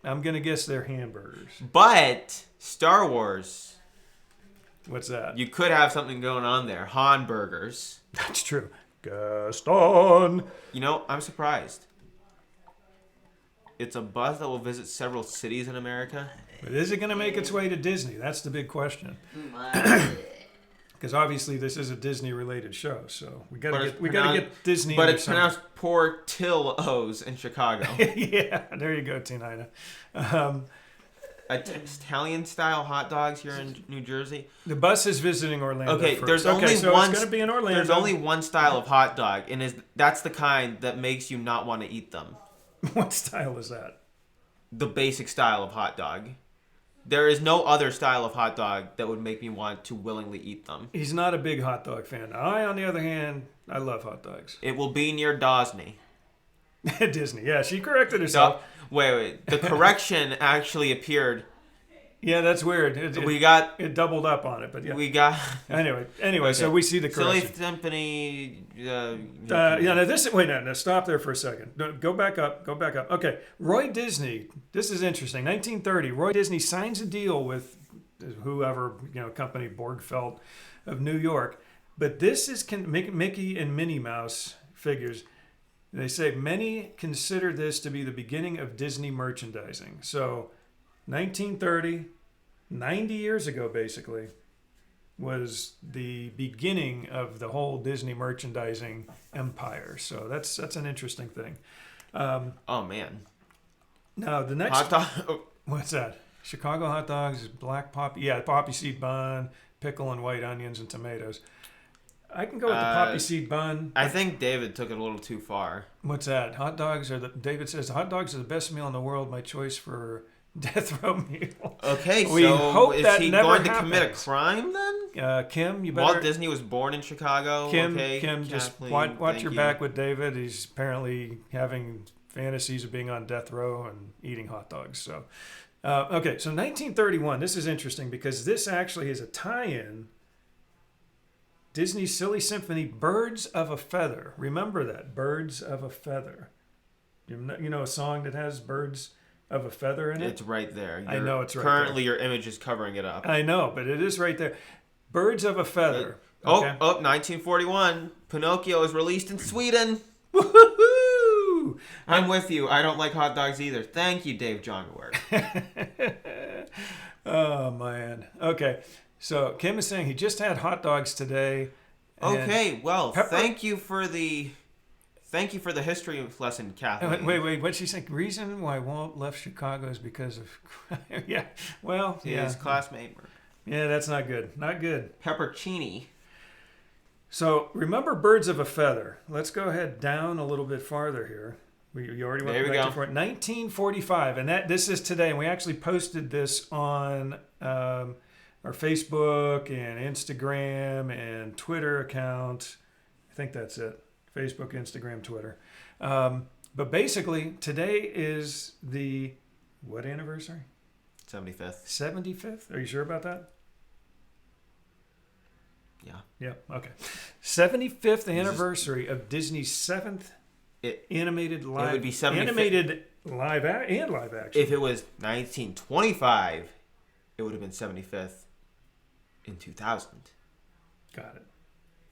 I'm gonna guess they're hamburgers. But Star Wars, What's that? you could have something going on there. Hamburgers. That's true. Gaston. You know, I'm surprised. It's a bus that will visit several cities in America. But is it gonna make its way to Disney? That's the big question. My- Because obviously this is a Disney-related show, so we But gotta it's get Disney. But in there it's somewhere. pronounced Portillo's in Chicago. Yeah, there you go, Tina. Italian-style hot dogs here in New Jersey. The bus is visiting Orlando. Okay, first. there's okay, only so one. It's gonna be in Orlando. There's only one style of hot dog, and that's the kind that makes you not want to eat them. What style is that? The basic style of hot dog. There is no other style of hot dog that would make me want to willingly eat them. He's not a big hot dog fan. I, on the other hand, I love hot dogs. It will be near Dosney. Disney. Yeah, she corrected herself. Wait. The correction actually appeared. Yeah, that's weird. It doubled up on it, but yeah. We got. Anyway, Okay. so we see the Silly correction. Symphony. No, stop there for a second. No, go back up. Okay, Roy Disney. This is interesting. 1930. Roy Disney signs a deal with whoever company Borgfeld of New York, but this is Mickey and Minnie Mouse figures. They say many consider this to be the beginning of Disney merchandising. So, 1930, 90 years ago, basically, was the beginning of the whole Disney merchandising empire. So that's an interesting thing. Oh man. Now the next Hot dog. what's that? Chicago hot dogs, black poppy, poppy seed bun, pickle and white onions and tomatoes. I can go with the poppy seed bun. I think David took it a little too far. What's that? David says hot dogs are the best meal in the world. My choice for death row meal. Okay, We so hope is that he never going to commit a happens. crime then? Kim, you Walt better. Disney was born in Chicago. Kim, okay, just Kathleen, watch thank your you. back with David. He's apparently having fantasies of being on death row and eating hot dogs. So, okay, so 1931. This is interesting because this actually is a tie-in. Disney's Silly Symphony, Birds of a Feather. Remember that, Birds of a Feather. You know a song that has birds of a feather in it? It's right there. I know it's right currently your image is covering it up. I know, but it is right there. Birds of a Feather. Okay. 1941. Pinocchio is released in Sweden. Woohoo! I'm with you. I don't like hot dogs either. Thank you, Dave Johnworth. Oh man. Okay. So Kim is saying he just had hot dogs today. and- Okay, well, Pepper- thank you for the history lesson, Kathleen. Wait. What's she saying? Reason why Walt left Chicago is because of yeah. Well, yeah. His classmate, Yeah, that's not good. Not good. Peppercini. So remember Birds of a Feather. Let's go ahead down a little bit farther here. You already went There we back go. to 1945, and this is today. And we actually posted this on our Facebook and Instagram and Twitter account. I think that's it. Facebook, Instagram, Twitter. But basically, today is the what anniversary? 75th. 75th? Are you sure about that? Yeah. Yeah, okay. 75th anniversary of Disney's 7th animated live. It would be 75th. Animated live and live action. If it was 1925, it would have been 75th in 2000. Got it.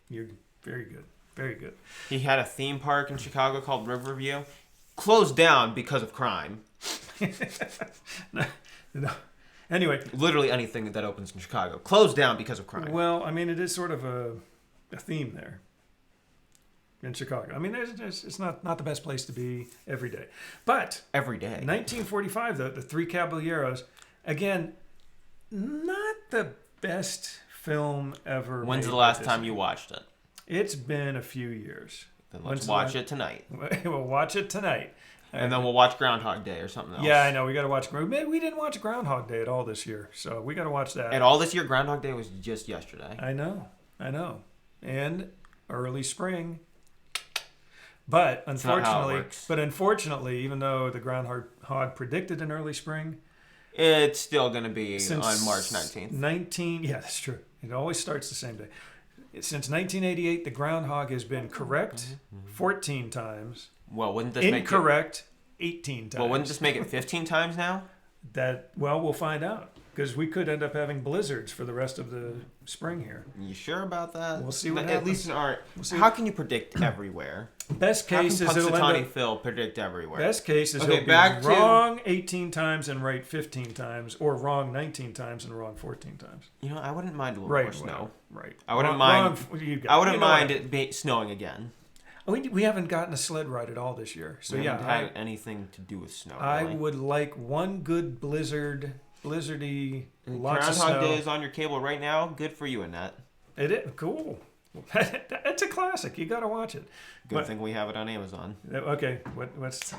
You're very good. Very good. He had a theme park in Chicago called Riverview, closed down because of crime. No. Anyway, Literally anything that opens in Chicago closed down because of crime. well, I mean, it is sort of a theme there in Chicago. I mean, it's not the best place to be every day. But Every day. 1945, the Three Caballeros, again, not the best film ever. When's made the by last time Disney. you watched it? It's been a few years. Then When's let's the watch last- it tonight. We'll watch it tonight. And then we'll watch Groundhog Day or something else. Yeah, I know. We got to watch. We didn't watch Groundhog Day at all this year, so we got to watch that. And all this year, Groundhog Day was just yesterday. I know. And early spring. But not how it unfortunately, works. even though the groundhog predicted an early spring, It's still going to be since on March 19th. Yeah, that's true. It always starts the same day. Since 1988, the groundhog has been correct 14 times, Well, wouldn't this incorrect 18 times. Well, wouldn't this make it 15 times now? We'll find out. Because we could end up having blizzards for the rest of the spring here. You sure about that? We'll see what At happens. least in our... see How can you predict everywhere? Best How can case is it'll end Punxsutawney up. Phil predict everywhere? Best case is Okay, he'll back be to- wrong 18 times and right 15 times, or wrong 19 times and wrong 14 times. You know, I wouldn't mind a little Right, more snow. right. I wouldn't Wrong- mind... wrong- you got- I wouldn't you know mind what? it snowing again. We haven't gotten a sled ride at all this year, so We yeah, haven't had anything to do with snow. I really. would like one good blizzardy, lots of Groundhog snow. Day is on your cable right now. Good for you, Annette. It is cool. It's a classic. You got to watch it. Good But- thing we have it on Amazon. Okay, what's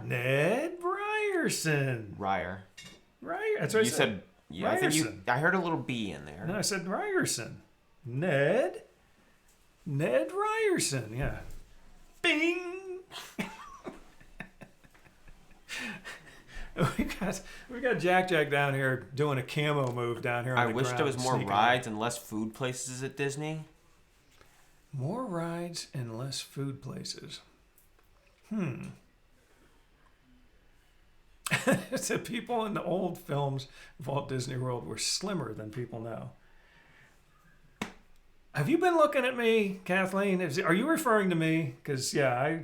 Ned Ryerson? Ryer. That's what You I said... Yeah, I think Ryerson. I heard a little B in there. No, I said Ryerson. Ned Ryerson. Yeah. Bing. we got Jack down here doing a camo move down here. On I the wish there was ground, more sneaking rides and less food places at Disney. More rides and less food places. So people in the old films of Walt Disney World were slimmer than people now. Have you been looking at me, Kathleen? Are you referring to me? Because, yeah, I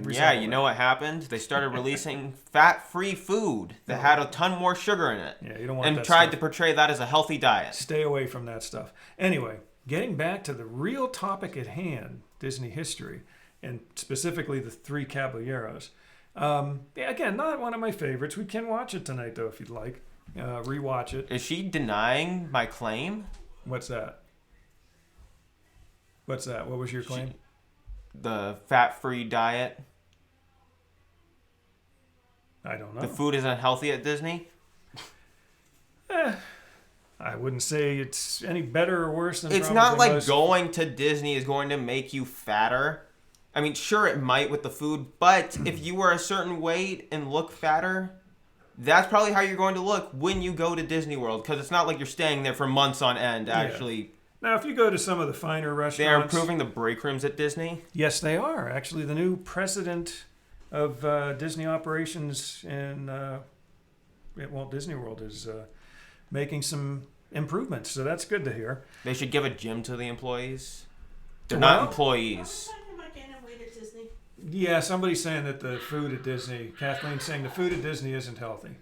Yeah, you know what happened? They started releasing fat-free food that had a ton more sugar in it. Yeah, you don't want and that tried stuff. to portray that as a healthy diet. Stay away from that stuff. Anyway, getting back to the real topic at hand, Disney history, and specifically the Three Caballeros. Again, not one of my favorites. We can watch it tonight, though, if you'd like. Rewatch it. Is she denying my claim? What's that? What was your claim? The fat-free diet? I don't know. The food isn't healthy at Disney? I wouldn't say it's any better or worse than It's probably not like most. going to Disney is going to make you fatter. I mean, sure, it might with the food, but if you were a certain weight and look fatter, that's probably how you're going to look when you go to Disney World, because it's not like you're staying there for months on end, actually. Now, if you go to some of the finer restaurants... They are improving the break rooms at Disney. Yes, they are. Actually, the new president of Disney operations in Walt Disney World is making some improvements, so that's good to hear. They should give a gym to the employees. They're Well- not employees. Yeah, somebody's saying that the food at Disney, Kathleen's saying the food at Disney isn't healthy.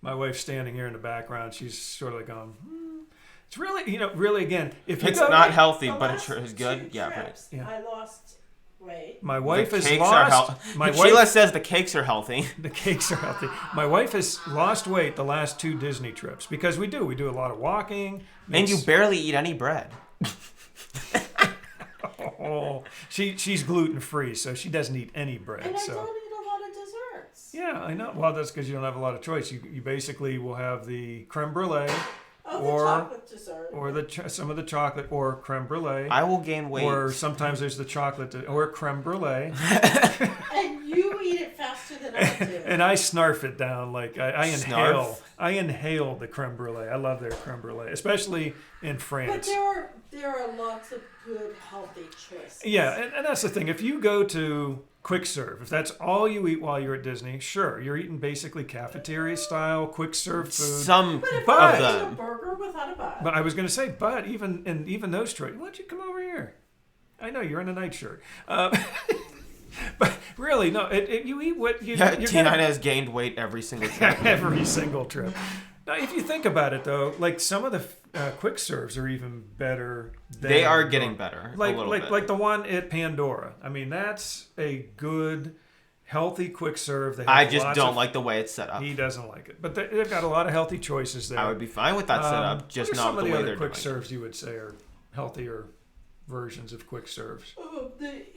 My wife's standing here in the background. She's sort of like going, It's really, again, if you It's go... not healthy, The but it last sure is 2 good. Yeah, right. trips, Yeah. I lost weight. My wife The has cakes are lost... My Sheila wife, says the cakes are healthy. the cakes are healthy. My wife has lost weight the last 2 Disney trips because we do a lot of walking. And you barely eat any bread. Oh, she's gluten free, so she doesn't eat any bread. And I so don't eat a lot of desserts. yeah, I know. Well, that's because you don't have a lot of choice. You basically will have the creme brulee, Oh, or- the chocolate dessert. or some of the chocolate, or creme brulee, I will gain weight. or sometimes there's the chocolate or creme brulee, And you eat it faster than I do. and I snarf it down like I inhale. Snarf? I inhale the creme brulee. I love their creme brulee, especially in But France. there are lots of good, healthy choices. Yeah, and that's the thing. If you go to quick serve, if that's all you eat while you're at Disney, sure, you're eating basically cafeteria style quick serve food. Some But if But- I of eat a them. burger without a bun, But I was going to say, but even those choices, why don't you come over here? I know you're in a nightshirt. But really, no. You eat what you. Yeah, you're T9 gonna- has gained weight every single trip. every single trip. Now, if you think about it, though, like some of the quick serves are even better. They are getting better Like a little bit. like the one at Pandora. I mean, that's a good, healthy quick serve. They have I just lots don't of- like the way it's set up. He doesn't like it, but they've got a lot of healthy choices there. I would be fine with that setup, just what are not some the of the way other they're quick doing it. serves you would say are healthier versions of quick serves?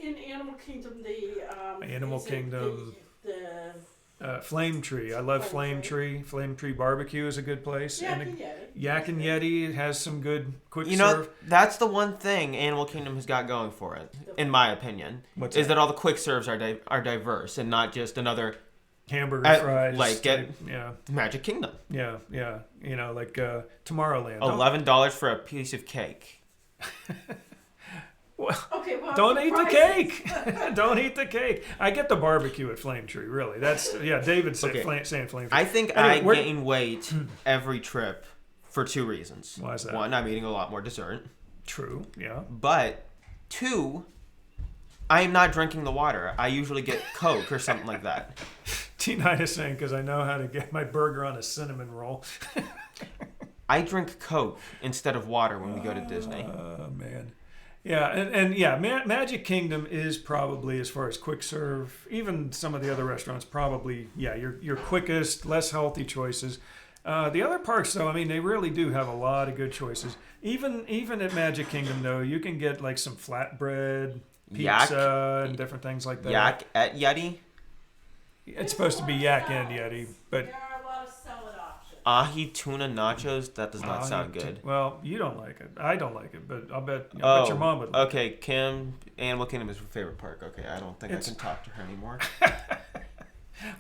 In Animal Kingdom, Animal is it Kingdom. The Flame Tree. I love Flame Flame Tree. Flame Tree Barbecue is a good place. Yak And and Yeti. Yak and Yeti has some good quick You know, serve. that's the one thing Animal Kingdom has got going for it, in my opinion, What's is that? that all the quick serves are diverse and not just another Hamburger fries. like type- yeah, Magic Kingdom. yeah. You know, like Tomorrowland. $11 for a piece of cake. Okay, well, Don't the eat the prices- cake. Don't eat the cake. I get the barbecue at Flame Tree. Really, that's David said Okay. saying Flame Tree. I think Anyway, I we're- gain weight every trip for two reasons. Why is that? One, I'm eating a lot more dessert. True. Yeah. But two, I am not drinking the water. I usually get Coke or something like that. T9 is saying because I know how to get my burger on a cinnamon roll. I drink Coke instead of water when we go to Disney. Oh man. Yeah, and yeah, Magic Kingdom is probably, as far as quick serve, even some of the other restaurants, probably your quickest, less healthy choices. The other parks, though, I mean, they really do have a lot of good choices. Even at Magic Kingdom, though, you can get like some flatbread, pizza, and different things like that. Yak at Yeti? It's supposed to be yak and Yeti, but There are a lot of salad options. Ahi tuna nachos? That does not sound good. Well, you don't like it. I don't like it, but I'll bet your mom would. Like Okay, Kim, Animal Kingdom is her favorite park. Okay, I don't think It's- I can talk to her anymore.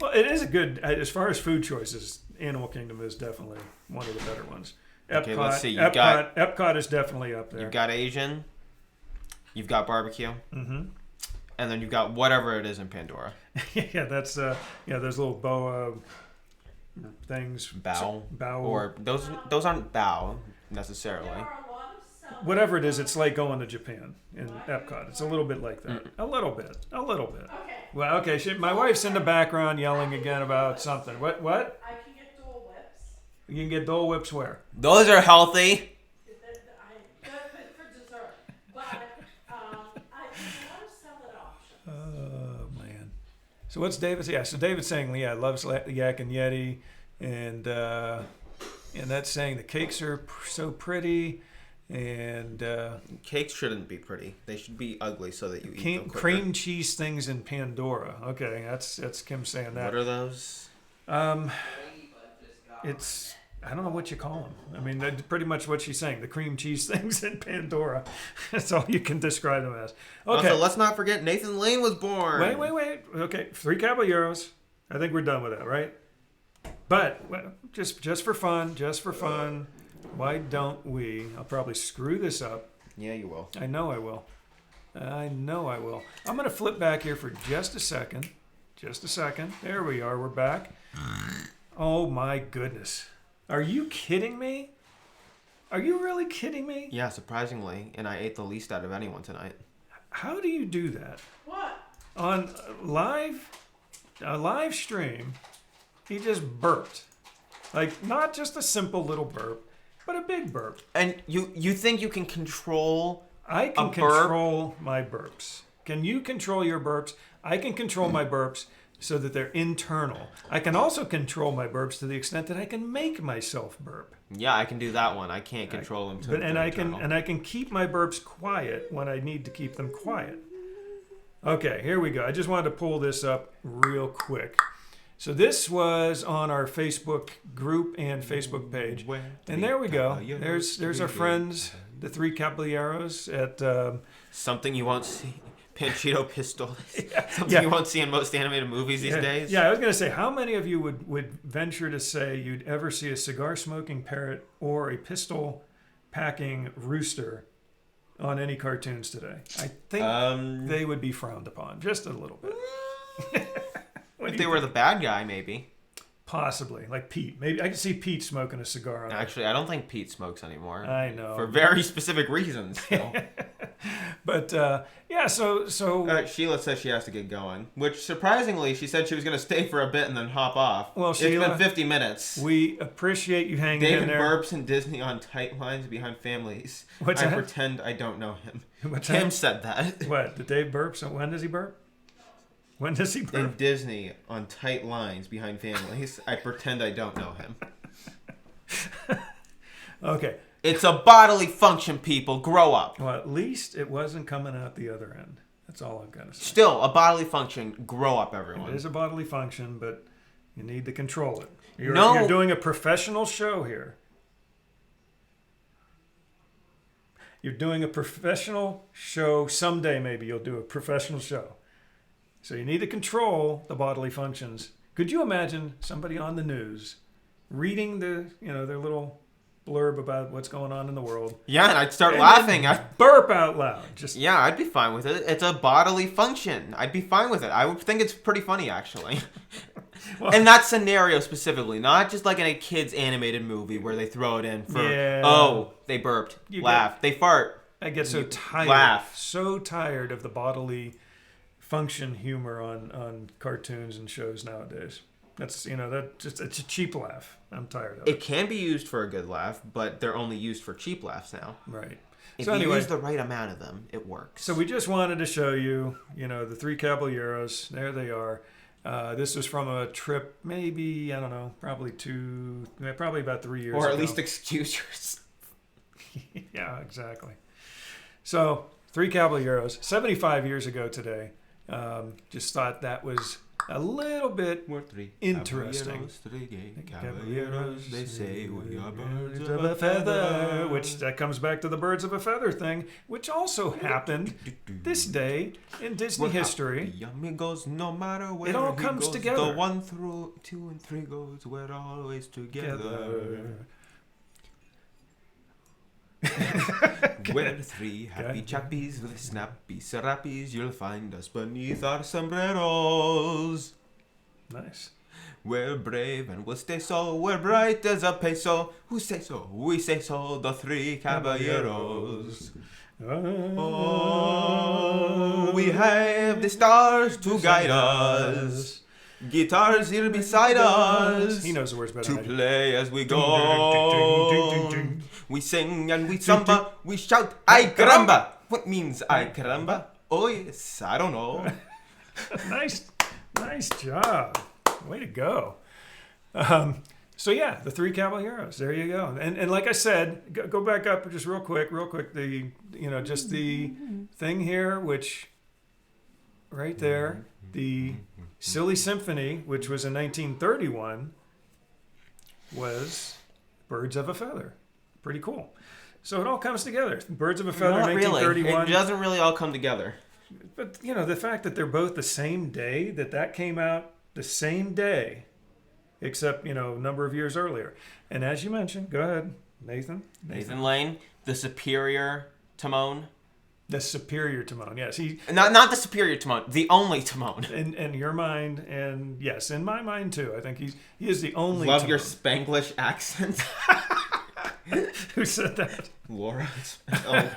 Well, it is a good, as far as food choices, Animal Kingdom is definitely one of the better ones. Okay, let's see. Epcot is definitely up there. You've got Asian, you've got barbecue, Mm-hmm. and then you've got whatever it is in Pandora. Yeah, that's those little boa things. Bao. Bao. Or those aren't bao necessarily. There are a lot of salad. Whatever it is, it's like going to Japan in Epcot. It's a little bit like that. A little bit. Okay. Well, okay. My wife's in the background yelling again about something. What? I can get Dole Whips. You can get Dole Whips where? Those are healthy. For dessert. But there's a lot of salad options. Oh man. So what's David? Yeah. So David's saying, loves Yak and Yeti, and that's saying the cakes are so pretty, and Cakes shouldn't be pretty. They should be ugly so that you eat them quicker. cream cheese things in Pandora. Okay, that's Kim saying that. What are those? It's I don't know what you call them. I mean, that's pretty much what she's saying. The cream cheese things in Pandora. That's all you can describe them as. Okay. Also, let's not forget Nathan Lane was born. Wait. Okay, 3 Caballeros. I think we're done with that, right? But just for fun, why don't we? I'll probably screw this up. Yeah, you will. I know I will. I'm going to flip back here for just a second. There we are. We're back. Oh my goodness. Are you kidding me? Are you really kidding me? Yeah, surprisingly, and I ate the least out of anyone tonight. How do you do that? What? On a live stream, he just burped. Like, not just a simple little burp, but a big burp. And you think you can control I can a burp? control my burps. Can you control your burps? I can control my burps so that they're internal. I can also control my burps to the extent that I can make myself burp. Yeah, I can do that one. I can't control them. I can keep my burps quiet when I need to keep them quiet. Okay, here we go. I just wanted to pull this up real quick. So this was on our Facebook group and Facebook page. And there we go. There's our friends, the 3 Caballeros at Something you won't see. Panchito Pistol. Something Yeah. you won't see in most animated movies these days. Yeah, I was going to say, how many of you would venture to say you'd ever see a cigar-smoking parrot or a pistol-packing rooster on any cartoons today? I think they would be frowned upon, just a little bit. If they were the bad guy, maybe. Possibly, like Pete. Maybe I could see Pete smoking a cigar. Actually, I don't think Pete smokes anymore. I know. For very specific reasons. So. But yeah, so Sheila says she has to get going, which surprisingly, she said she was going to stay for a bit and then hop off. Well, it's Sheila, been 50 minutes. we appreciate you hanging in David there. burps in Disney on tight lines behind families. What's I that? pretend I don't know him. What's Kim that? said that. What? Did Dave burp? So when does he burp? When does he In burp? Disney on tight lines behind families. I pretend I don't know him. Okay. It's a bodily function, people. Grow up. Well, at least it wasn't coming out the other end. That's all I've got to say. Still, a bodily function. Grow up, everyone. It is a bodily function, but you need to control it. You're doing a professional show here. You're doing a professional show. Someday, maybe you'll do a professional show. So you need to control the bodily functions. Could you imagine somebody on the news reading their little blurb about what's going on in the world? Yeah, and I'd start and laughing. then burp out loud. Just Yeah, I'd be fine with it. It's a bodily function. I'd be fine with it. I would think it's pretty funny, actually. Well, in that scenario specifically, not just like in a kid's animated movie where they throw it in for, Yeah. oh, they burped, You laugh, they fart. I get so tired. Laugh. So tired of the bodily function humor on cartoons and shows nowadays. That's it's a cheap laugh. I'm tired of it. It can be used for a good laugh, but they're only used for cheap laughs now. Right. If So you anyway, use the right amount of them, it works. so we just wanted to show you, the three caballeros. There they are. This was from a trip, maybe, I don't know, probably about 3 years ago. or at least excuse yourself. Yeah, exactly. So, three caballeros, 75 years ago today. Just thought that was a little bit We're three interesting. caballeros, three gay caballeros, they say we are birds of of a feather, which that comes back to the birds of a feather thing, which also happened this day in Disney history. Happy amigos, no matter where It all he comes goes, together. The 1 through 2 and 3 goes, we're always together. We're three happy chappies with snappy serappies. You'll find us beneath our sombreros. Nice. We're brave and we'll stay so. We're bright as a peso. Who say so? We say so. The three caballeros. Oh, we have the stars to guide us. Guitars here beside us. He knows the words better To than I do. play as we Ding, ding, ding, go. ding. We sing and we samba. We shout, ay caramba. What means ay caramba? Oh yes, I don't know. Nice job. Way to go. So yeah, the three caballeros. There you go. And like I said, go back up just real quick. The just the thing here, which right there, the Silly Symphony, which was in 1931, was Birds of a Feather. Pretty cool. So it all comes together. Birds of a Feather, Not really. 1931. It doesn't really all come together. But the fact that they're both the same day, that came out the same day, except a number of years earlier. And as you mentioned, go ahead, Nathan. Nathan Lane, the superior Timon. The superior Timon. Yes, Not the superior Timon, the only Timon. in your mind, and yes, in my mind too. I think he is the only. Love Timon. your Spanglish accent. Who said that? Laura Smith. Oh,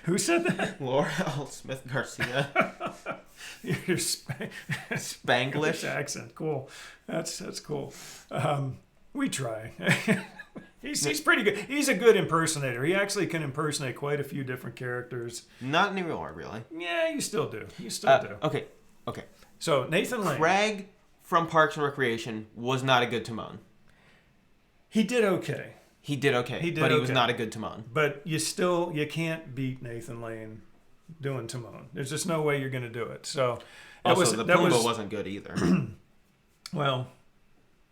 Who said that? Laura L. Smith Garcia. Your Spanglish. accent. Cool. That's cool. We try. He's pretty good. He's a good impersonator. He actually can impersonate quite a few different characters. Not anymore, really. Yeah, you still do. You still do. Okay. So Nathan Lane. Craig from Parks and Recreation was not a good Timon. He did okay. He did okay, but he was not a good Timon. But you can't beat Nathan Lane doing Timon. There's just no way you're going to do it. So Also, the Pumbaa wasn't good either. Well,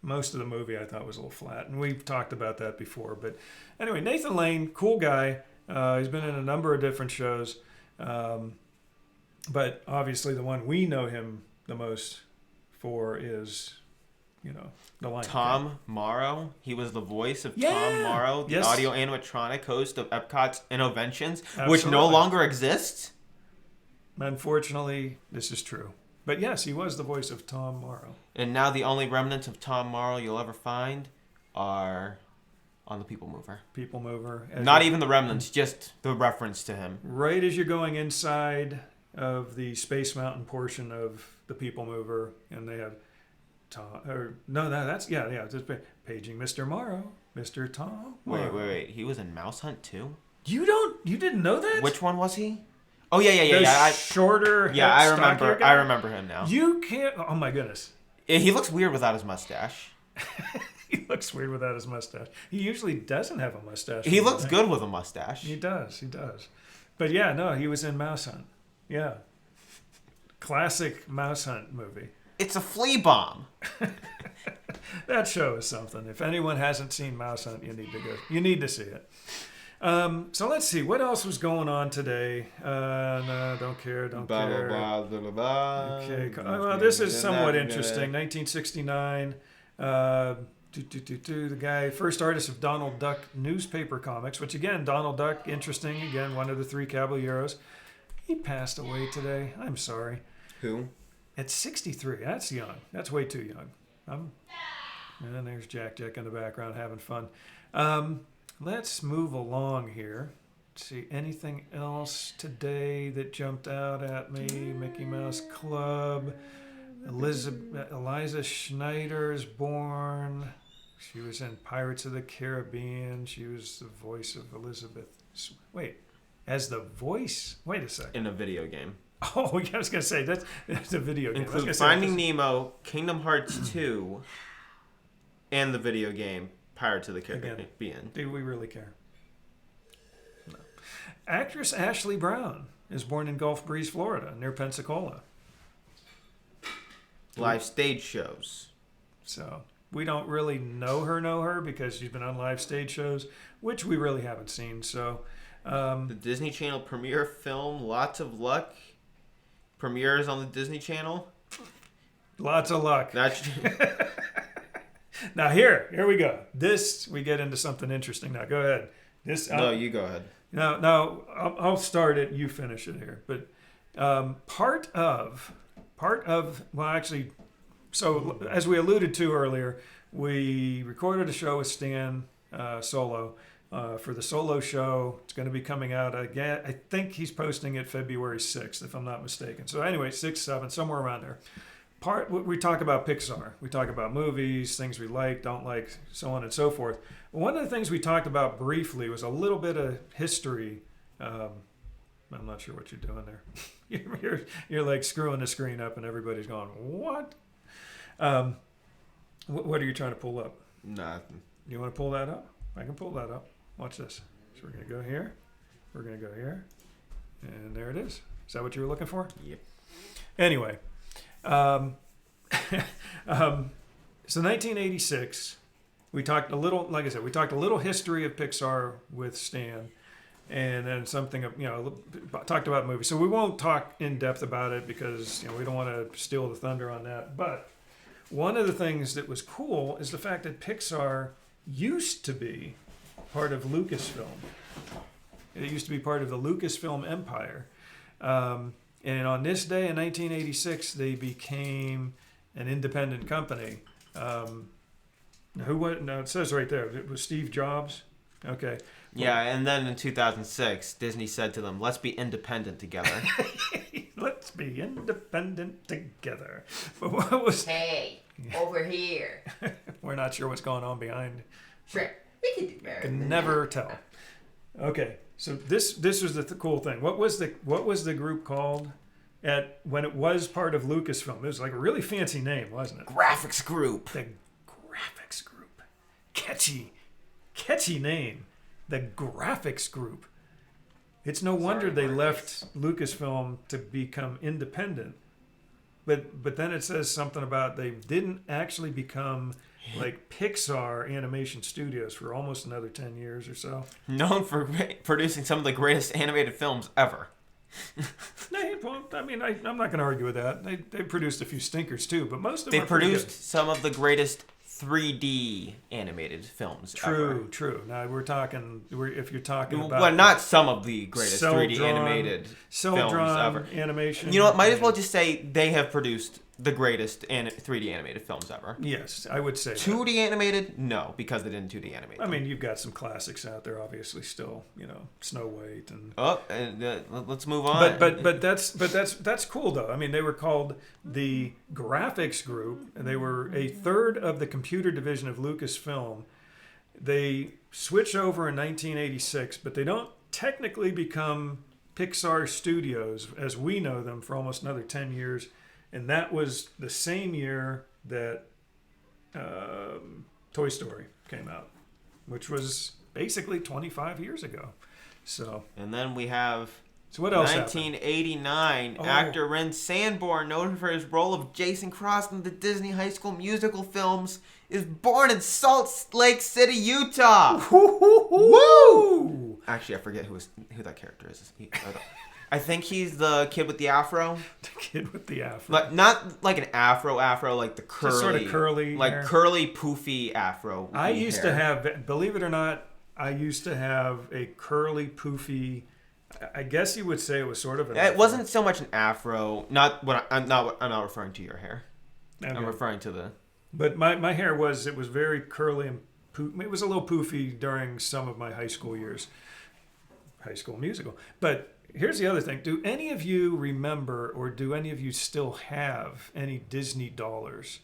most of the movie I thought was a little flat, and we've talked about that before. But anyway, Nathan Lane, cool guy. He's been in a number of different shows. But obviously the one we know him the most for is, the Lion Tom King. Morrow. He was the voice of Yeah. Tom Morrow, the Yes. audio animatronic host of Epcot's Innoventions, which Absolutely. no longer exists. Unfortunately, this is true. But yes, he was the voice of Tom Morrow. And now the only remnants of Tom Morrow you'll ever find are on the People Mover. People Mover. Not even the remnants, just the reference to him. Right as you're going inside of the Space Mountain portion of the People Mover, and they have just paging Mr. Morrow, Mr. Tom. Wait. He was in Mouse Hunt too? You didn't know that? Which one was he? Oh yeah. Shorter. Yeah, I remember. stockier guy? I remember him now. You can't. Oh my goodness. He looks weird without his mustache. He looks weird without his mustache. He usually doesn't have a mustache. He looks good with a mustache. He does. But yeah, no, he was in Mouse Hunt. Yeah. Classic Mouse Hunt movie. It's a flea bomb. That show is something. If anyone hasn't seen Mouse Hunt, you need to see it. So let's see what else was going on today. No, don't care. Okay. Well, this is somewhat interesting. 1969. The guy, first artist of Donald Duck newspaper comics, which again, Donald Duck, interesting. Again, one of the three caballeros. He passed away today. I'm sorry. Who? At 63. That's young. That's way too young. And there's Jack in the background having fun. Let's move along here. Let's see, anything else today that jumped out at me? Mickey Mouse Club. Eliza Schneider is born. She was in Pirates of the Caribbean. She was the voice of Elizabeth. As the voice? Wait a second. In a video game. Oh, yeah, I was going to say, that's a video game. Include Finding Nemo, Kingdom Hearts 2, and the video game Pirates of the Caribbean. Do we really care? No. Actress Ashley Brown is born in Gulf Breeze, Florida, near Pensacola. Live stage shows. So we don't really know her because she's been on live stage shows, which we really haven't seen. So the Disney Channel premiere film, Lots of Luck, premieres on the Disney Channel. Lots of luck. That's Now here we go. We get into something interesting now. Go ahead. You go ahead. No, I'll start it. You finish it here. But so as we alluded to earlier, we recorded a show with Stan Solo for the Solo show. It's going to be coming out again. I think he's posting it February 6th, if I'm not mistaken. So anyway, 6, 7, somewhere around there. We talk about Pixar. We talk about movies, things we like, don't like, so on and so forth. One of the things we talked about briefly was a little bit of history. I'm not sure what you're doing there. you're like screwing the screen up and everybody's going, what? What are you trying to pull up? Nothing. You want to pull that up? I can pull that up. Watch this. So we're going to go here. We're going to go here. And there it is. Is that what you were looking for? Yep. Anyway. So 1986, we talked a little, like I said, we talked a little history of Pixar with Stan. And then something, talked about movies. So we won't talk in depth about it because, we don't want to steal the thunder on that. But one of the things that was cool is the fact that Pixar used to be part of Lucasfilm. It used to be part of the Lucasfilm empire. And on this day in 1986, they became an independent company. It says right there, it was Steve Jobs. Okay. Yeah, and then in 2006, Disney said to them, let's be independent together. Let's be independent together. But what was... Hey, over here. We're not sure what's going on behind. Sure, we can do better. Can than never that. tell. Okay, so this was the cool thing. What was the group called when it was part of Lucasfilm? It was like a really fancy name, wasn't it? Graphics Group. The Graphics Group. Catchy name. The Graphics Group. It's no wonder they left Lucasfilm to become independent. But then it says something about they didn't actually become like Pixar Animation Studios for almost another 10 years or so. Known for producing some of the greatest animated films ever. I'm not going to argue with that. They produced a few stinkers too, but most of them They are pretty produced good. some of the greatest 3D animated films ever. True. Now if you're talking about... Well, not some of the greatest 3D cel-drawn animated films ever. animation. You know what? Might as well just say they have produced the greatest 3D animated films ever. Yes, I would say 2D animated? No, because they didn't 2D animate that. I them. mean, you've got some classics out there, obviously, still. Snow White and. Let's move on. But that's cool though. I mean, they were called the Graphics Group, and they were a third of the computer division of Lucasfilm. They switch over in 1986, but they don't technically become Pixar Studios as we know them for almost another 10 years. And that was the same year that Toy Story came out, which was basically 25 years ago. So. And then we have So what else 1989, actor Ren Sanborn, known for his role of Jason Cross in the Disney High School Musical films, is born in Salt Lake City, Utah. Woo! Actually, I forget who that character is. I think he's the kid with the afro. The kid with the afro. But not like an afro, like the curly. Just sort of curly like hair. curly, poofy afro. I used to have, believe it or not, I used to have a curly, poofy. I guess you would say it was sort of an It wasn't so much an afro. I'm not referring to your hair. Okay. I'm referring to the. But my hair was very curly and it was a little poofy during some of my high school years. High School Musical. But here's the other thing. Do any of you remember, or do any of you still have any Disney dollars?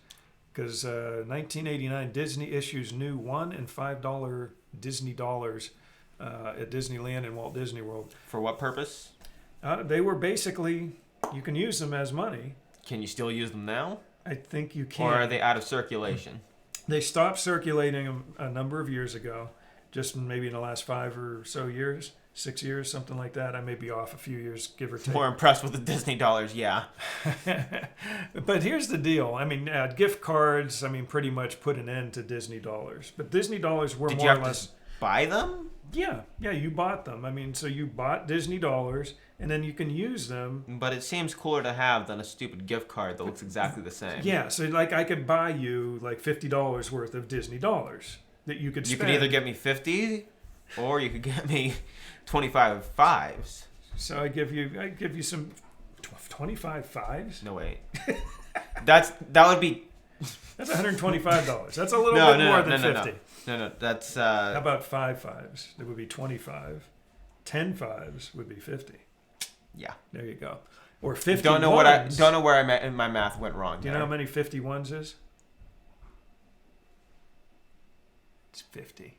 Because 1989, Disney issues new $1 and $5 Disney dollars at Disneyland and Walt Disney World. For what purpose? They were basically, you can use them as money. Can you still use them now? I think you can. Or are they out of circulation? They stopped circulating them a number of years ago, just maybe in the last 5 or so years. 6 years, something like that. I may be off a few years, give or take. More impressed with the Disney dollars, yeah. But here's the deal. I mean, gift cards, pretty much put an end to Disney dollars. But Disney dollars were Did more you or have less. to buy them? Yeah, you bought them. So you bought Disney dollars, and then you can use them. But it seems cooler to have than a stupid gift card that looks exactly the same. Yeah, so like I could buy you like $50 worth of Disney dollars that you could spend. You could either get me 50, or you could get me 25 fives. So I give you some 25 fives. No wait, that would be. That's $125. That's a little bit more than 50. No, that's. How about 5 fives? That would be 25. 10 fives would be 50. Yeah. There you go. Or 50. Don't know where my math went wrong. Do you know how many 51s is? It's 50.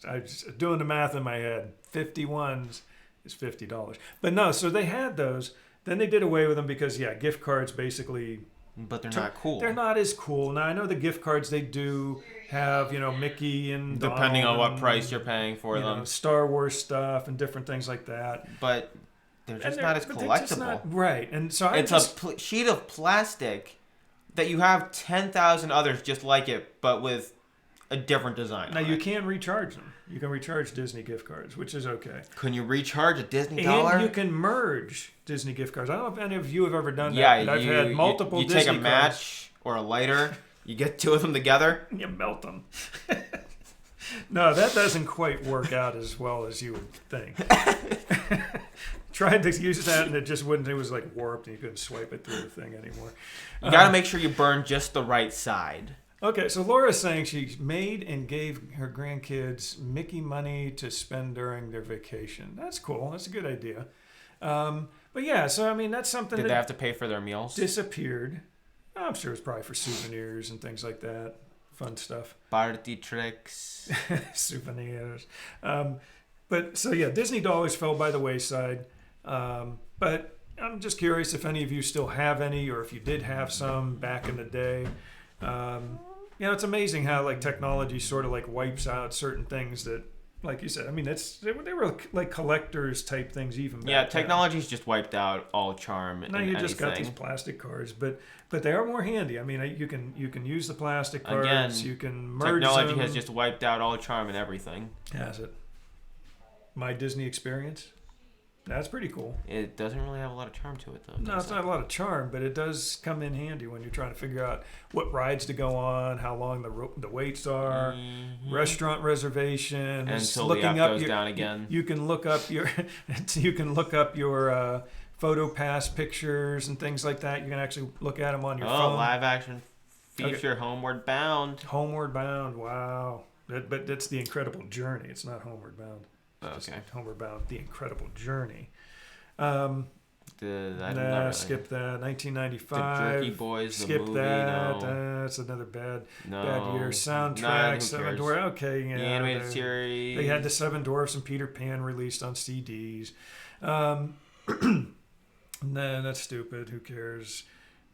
I was just doing the math in my head. 51s is $50. But no, so they had those. Then they did away with them because, gift cards basically. But they're not cool. They're not as cool. Now, I know the gift cards, they do have, Mickey and depending Donald on what price you're paying for them. Star Wars stuff and different things like that. But they're just not as collectible. Right. And so it's a sheet of plastic that you have 10,000 others just like it, but with a different design. Now, you can recharge them. You can recharge Disney gift cards, which is okay. Can you recharge a Disney dollar? And you can merge Disney gift cards. I don't know if any of you have ever done that. Yeah, but I've had multiple you Disney take a match or a lighter, you get 2 of them together. You melt them. No, that doesn't quite work out as well as you would think. Tried to use that and it just wouldn't. It was like warped and you couldn't swipe it through the thing anymore. You got to make sure you burn just the right side. Okay, so Laura's saying she made and gave her grandkids Mickey money to spend during their vacation. That's cool. That's a good idea. But yeah, so that's something Did they have to pay for their meals? Disappeared. I'm sure it's probably for souvenirs and things like that. Fun stuff. Party tricks. Souvenirs. But so yeah, Disney dollars fell by the wayside. But I'm just curious if any of you still have any, or if you did have some back in the day. It's amazing how technology sort of wipes out certain things that, like you said, they were like collectors type things even back then. Technology's just wiped out all charm. Now you just got these plastic cards, but they are more handy. You can use the plastic cards. Again, you can merge technology them. has just wiped out all charm and everything. Has it? My Disney experience. That's pretty cool. It doesn't really have a lot of charm to it, though. No, it's not a lot of charm, but it does come in handy when you're trying to figure out what rides to go on, how long the waits are, restaurant reservations. Until the app goes down again. You can look up your photo pass pictures and things like that. You can actually look at them on your phone. Live action feature, Okay. Homeward Bound. Homeward Bound, wow. But it's The Incredible Journey. It's not Homeward Bound. It's Okay. just Homeward Bound, The Incredible Journey. Skip that. 1995. The Jerky Boys, the Skip movie, that. no. That's another bad No. year. Who Soundtrack. Seven cares? Dwarfs. Okay, yeah. The animated series. They had the Seven Dwarfs and Peter Pan released on CDs. Nah, that's stupid. Who cares?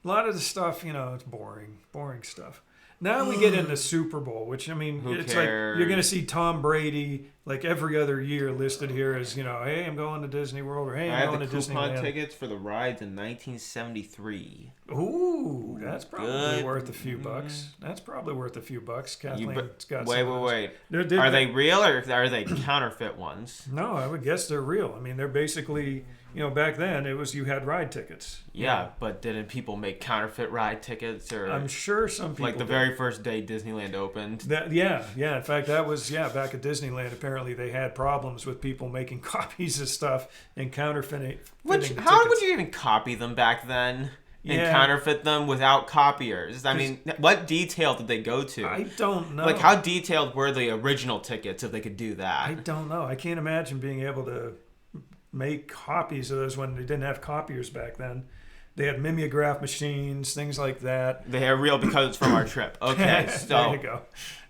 A lot of the stuff, it's boring. Boring stuff. Now we get into Super Bowl, which, I mean, Who it's cares? like you're going to see Tom Brady like every other year listed here as, hey, I'm going to Disney World, or hey, I I'm have going the to coupon Disneyland. tickets for the rides in 1973. Ooh, that's probably Good. worth a few bucks. That's probably worth a few bucks. Kathleen's got Wait. some of those. Are they real or are they counterfeit ones? No, I would guess they're real. I mean, they're basically, back then it was you had ride tickets. Yeah, but didn't people make counterfeit ride tickets? Or I'm sure some people like the did. very first day Disneyland opened. Yeah. In fact, that was back at Disneyland. Apparently, they had problems with people making copies of stuff and counterfeiting. How would you even copy them back then? And counterfeit them without copiers. I mean, what detail did they go to? I don't know. Like, how detailed were the original tickets if they could do that? I don't know. I can't imagine being able to make copies of those when they didn't have copiers back then. They had mimeograph machines, things like that. They are real because it's from our trip. Okay, so there you go.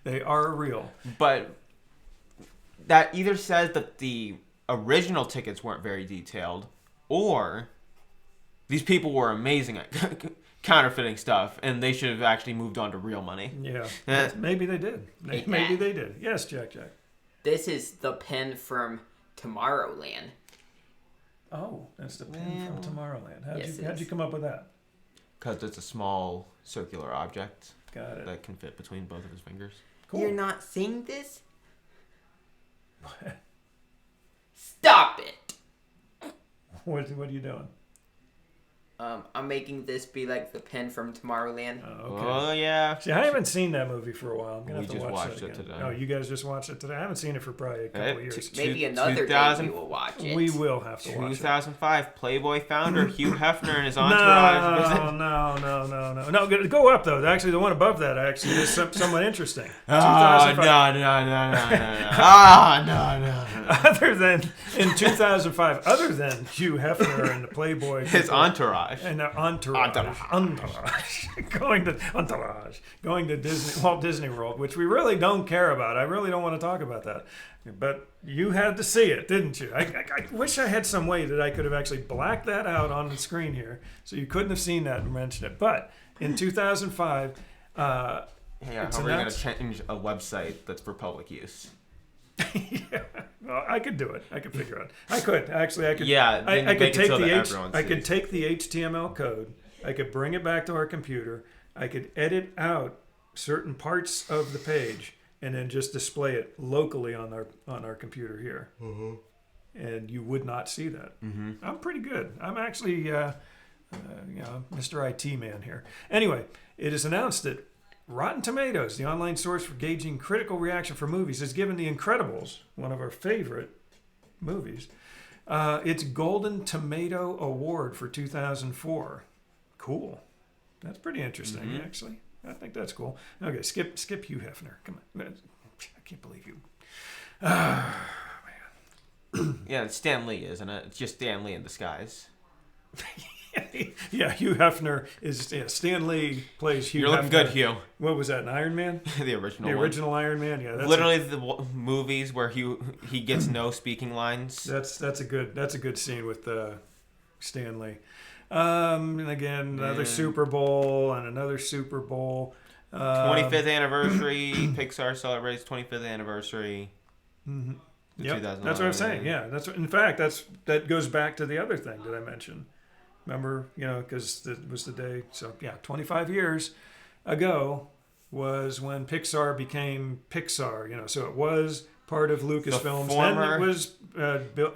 They are real. But that either says that the original tickets weren't very detailed, or these people were amazing at counterfeiting stuff, and they should have actually moved on to real money. Yeah, maybe they did. Hey, Maybe Matt. they did. Yes, Jack. This is the pen from Tomorrowland. Oh, that's the pin from Tomorrowland. Yes, it How'd is. you come up with that? Because it's a small circular object Got it. that can fit between both of his fingers. Cool. You're not seeing this? Stop it! What are you doing? I'm making this be like the pen from Tomorrowland. Oh, okay. Oh, yeah. See, I haven't seen that movie for a while. I'm gonna We have to just watch watched that it again. today. Oh, you guys just watched it today? I haven't seen it for probably a couple of years. Maybe another day 2000 we will watch it. We will have to watch it. 2005, Playboy founder Hugh Hefner and his entourage visit. No, go up though. Actually, the one above that actually is somewhat interesting. Oh, 2005. no. Other than in 2005, other than Hugh Hefner and the Playboy, His people entourage. and their entourage going to Walt Disney World, which we really don't care about. I really don't want to talk about that. But you had to see it, didn't you? I wish I had some way that I could have actually blacked that out on the screen here, so you couldn't have seen that and mentioned it. But in 2005, Yeah, it's how are we going to announced- change a website that's for public use? yeah, well, I could do it. I could figure it out. I could actually. I could. Yeah, I then could make it take so the that everyone I could sees. take the HTML code. I could bring it back to our computer. I could edit out certain parts of the page and then just display it locally on our computer here. Mm-hmm. And you would not see that. Mm-hmm. I'm pretty good. I'm actually, Mr. IT man here. Anyway, it is announced that Rotten Tomatoes, the online source for gauging critical reaction for movies, has given The Incredibles, one of our favorite movies, its Golden Tomato Award for 2004. Cool. That's pretty interesting, actually. I think that's cool. Okay, skip Hugh Hefner. Come on. I can't believe you. Yeah, it's Stan Lee, isn't it? It's just Stan Lee in disguise. Yeah, Hugh Hefner is Stan Lee plays Hugh. You're looking Hefner. good, Hugh. What was that? An Iron Man? The original The one. original Iron Man. Yeah, that's Literally the movies where he gets no speaking lines. That's a good scene with Stan Lee. And again, another Super Bowl and another Super Bowl. 25th anniversary. Pixar celebrates 25th anniversary. Mm-hmm. The Yep, 2011. that's what I'm saying. Yeah, in fact that goes back to the other thing that I mentioned. Remember, because it was the day. So yeah, 25 years ago was when Pixar became Pixar. So it was part of Lucasfilms. Then it was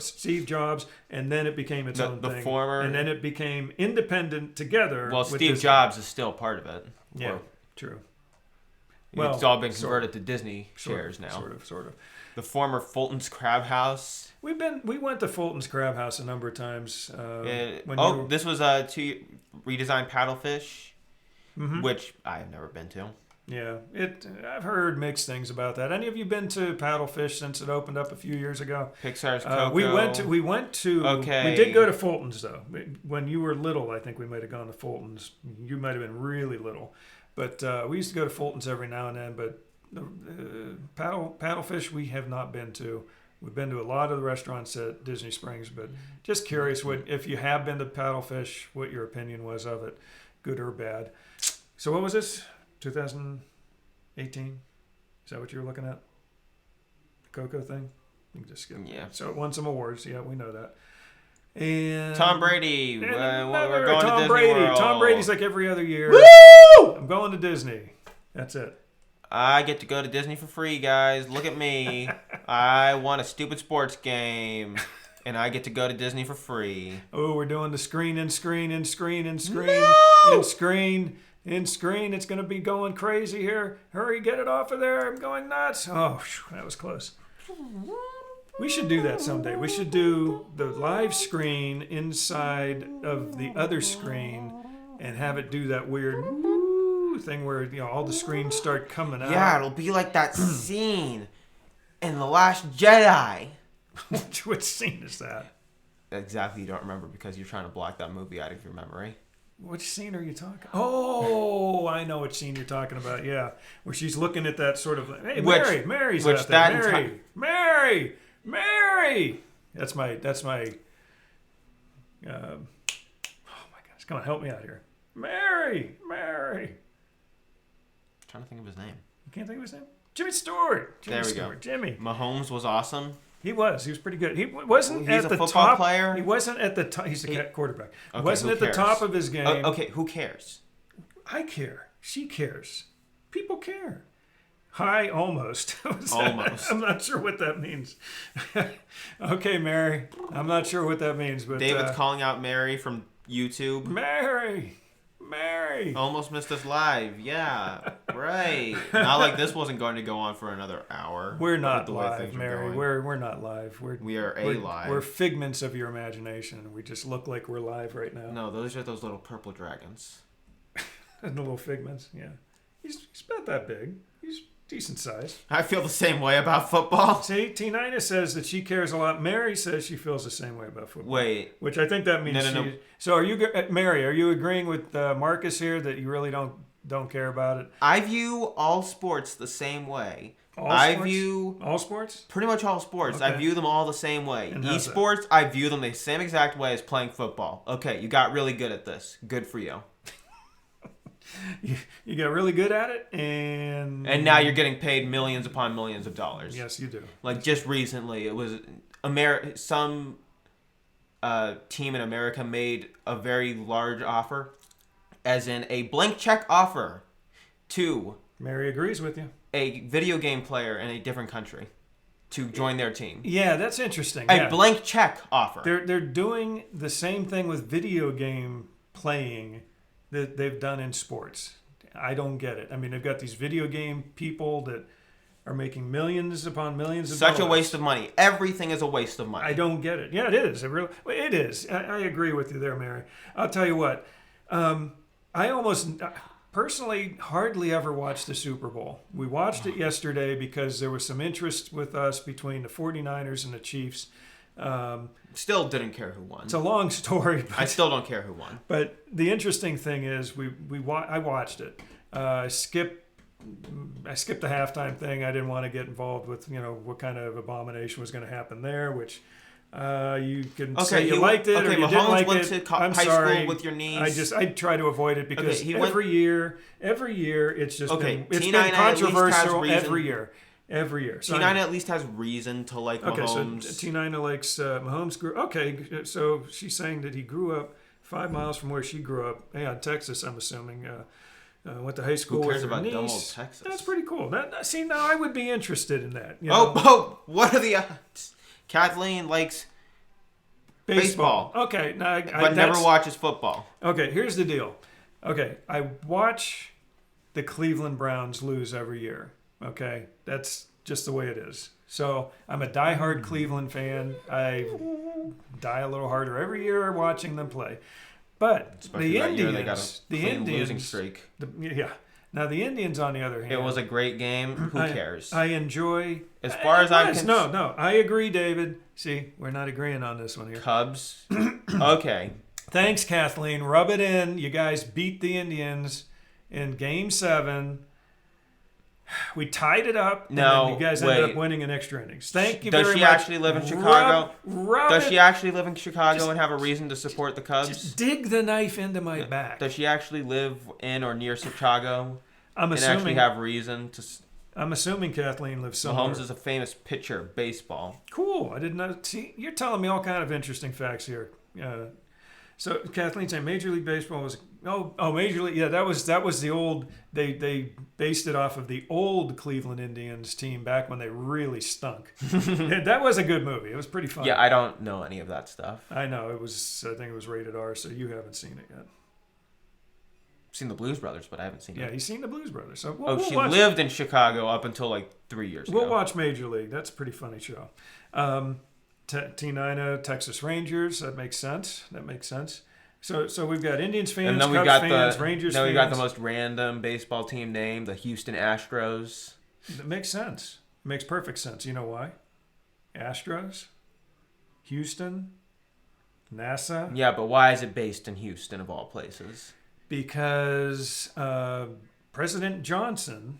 Steve Jobs, and then it became its own thing. And then it became independent together. Well, with Steve Disney. Jobs is still part of it. Yeah, Or- true. Well, it's all been sort converted to Disney Sort shares of, now. Sort of. The former Fulton's Crab House. We went to Fulton's Crab House a number of times. This was to redesigned Paddlefish, Mm-hmm. which I have never been to. Yeah, I've heard mixed things about that. Any of you been to Paddlefish since it opened up a few years ago? Pixar's Coco. We went to. Okay. We did go to Fulton's though. When you were little, I think we might have gone to Fulton's. You might have been really little, but we used to go to Fulton's every now and then. But Paddlefish we have not been to. We've been to a lot of the restaurants at Disney Springs, but just curious if you have been to Paddlefish, what your opinion was of it, good or bad. So what was this? 2018? Is that what you were looking at? The Coco thing? You can just skip. Yeah. So it won some awards. Yeah, we know that. And Tom Brady. We're going Tom to Disney Brady. World. Tom Brady's like every other year. Woo! I'm going to Disney. That's it. I get to go to Disney for free, guys. Look at me. I won a stupid sports game, and I get to go to Disney for free. Oh, we're doing the screen. No! It's going to be going crazy here. Hurry, get it off of there. I'm going nuts. Oh, that was close. We should do that someday. We should do the live screen inside of the other screen and have it do that weird thing where all the screens start coming out. Yeah, it'll be like that scene in The Last Jedi. Which scene is that? Exactly, you don't remember because you're trying to block that movie out of your memory. Which scene are you talking? Oh, I know which scene you're talking about. Yeah, where she's looking at that sort of. Hey, Mary's out there. Mary. That's my. Oh my gosh, come on, help me out here. Mary. I'm trying to think of his name. You can't think of his name? Jimmy Stewart. There we go. Jimmy. Mahomes was awesome. He was pretty good. He wasn't He's at a the football top. player? He wasn't at the top. He's the quarterback. He Okay, wasn't who at the cares? top of his game. Okay, who cares? I care. She cares. People care. Hi, almost. Almost. I'm not sure what that means. Okay, Mary. I'm not sure what that means, but David's calling out Mary from YouTube. Mary. Almost missed us live. Yeah, right. Not like this wasn't going to go on for another hour. We're not the way live, things are Mary. going. We're not live. We are live. We're figments of your imagination. We just look like we're live right now. No, those are those little purple dragons. And the little figments. Yeah, he's about that big. He's decent size. I feel the same way about football. See, T9 says that she cares a lot. Mary says she feels the same way about football. Wait. Which I think that means No. So are you, Mary, are you agreeing with Marcus here that you really don't care about it? I view all sports the same way. All sports? Pretty much all sports. Okay. I view them all the same way. And how's that? Esports, I view them the same exact way as playing football. Okay, you got really good at this. Good for you. You got really good at it, and now you're getting paid millions upon millions of dollars. Yes, you do. Like just recently, it was some team in America made a very large offer, as in a blank check offer to Mary agrees with you. a video game player in a different country to join their team. Yeah, that's interesting. A blank check offer. They're doing the same thing with video game playing that they've done in sports. I don't get it. I mean, they've got these video game people that are making millions upon millions of dollars. Such a waste of money. Everything is a waste of money. I don't get it. Yeah, it is. It is. I agree with you there, Mary. I'll tell you what. I almost personally hardly ever watch the Super Bowl. We watched it yesterday because there was some interest with us between the 49ers and the Chiefs. Still didn't care who won. It's a long story. But, I still don't care who won. But the interesting thing is, I watched it. I skipped the halftime thing. I didn't want to get involved with what kind of abomination was going to happen there, which you can say you liked it or you didn't like went it. To I'm high sorry. school with your niece. I try to avoid it because every year it's just been T9 controversial every year. So T9 at least has reason to like Mahomes. Okay, so T9 likes Mahomes. Okay, so she's saying that he grew up 5 miles from where she grew up. Yeah, in Texas, I'm assuming. Went to high school Who cares with her about niece. dumb old Texas? That's pretty cool. Now I would be interested in that. What are the odds? Kathleen likes baseball. Okay, but never watches football. Okay, here's the deal. Okay, I watch the Cleveland Browns lose every year. Okay, that's just the way it is. So I'm a diehard Cleveland fan. I die a little harder every year watching them play. But Especially the that year Indians, they got a the clean Indians, losing streak. yeah. Now the Indians, on the other hand, It was a great game. Who cares? I enjoy. As far as I'm concerned, no, I agree, David. See, we're not agreeing on this one here. Cubs. Okay. Thanks, Kathleen. Rub it in. You guys beat the Indians in Game 7. We tied it up. And No, then you guys ended wait. up winning in extra innings. Thank you Does very she much. actually live in Chicago? Does she it. actually live in Chicago and have a reason to support the Cubs? Just dig the knife into my back. Does she actually live in or near Chicago I'm and actually assuming. have reason to? I'm assuming Kathleen lives somewhere. Mahomes is a famous pitcher of baseball. Cool. I didn't know. See, you're telling me all kind of interesting facts here. So Kathleen saying Major League Baseball was Major League. Yeah, that was the old. They based it off of the old Cleveland Indians team back when they really stunk. That was a good movie. It was pretty fun. Yeah, I don't know any of that stuff. I know it was. I think it was rated R. So you haven't seen it yet. I've seen the Blues Brothers, but I haven't seen Yeah, it. he's seen the Blues Brothers. So we'll She watch, lived in Chicago up until like 3 years ago. We'll watch Major League. That's a pretty funny show. T9 Texas Rangers. That makes sense. So we've got Indians fans, And then we Cubs got fans, the Rangers then fans. we got the most random baseball team name, the Houston Astros. It makes sense. It makes perfect sense. You know why? Astros, Houston, NASA. Yeah, but why is it based in Houston of all places? Because President Johnson,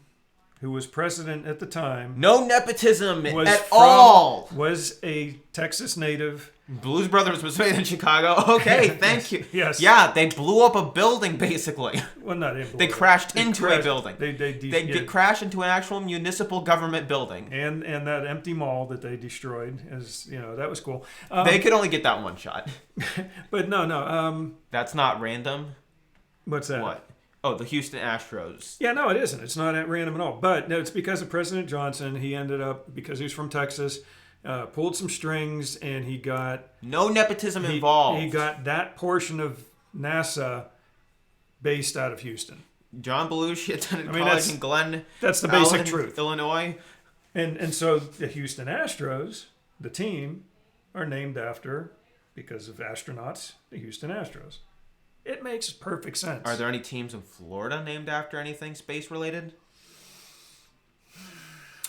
who was president at the time, No nepotism was at from- all. was a Texas native. Blues Brothers was made in Chicago. Okay, thank you. Yes. Yeah, they blew up a building basically. Well, not They crashed into a building. They Crashed into an actual municipal government building. and that empty mall that they destroyed is that was cool. They could only get that one shot. But no. That's not random. What's that? What? Oh, the Houston Astros. Yeah, no, it isn't. It's not at random at all. But no, it's because of President Johnson. He ended up, because he was from Texas, pulled some strings, and he got No nepotism involved. He got that portion of NASA based out of Houston. John Belushi attended I mean, college in Glen That's the basic Allen, truth. Illinois. And so the Houston Astros, the team, are named after, because of astronauts, the Houston Astros. It makes perfect sense. Are there any teams in Florida named after anything space related?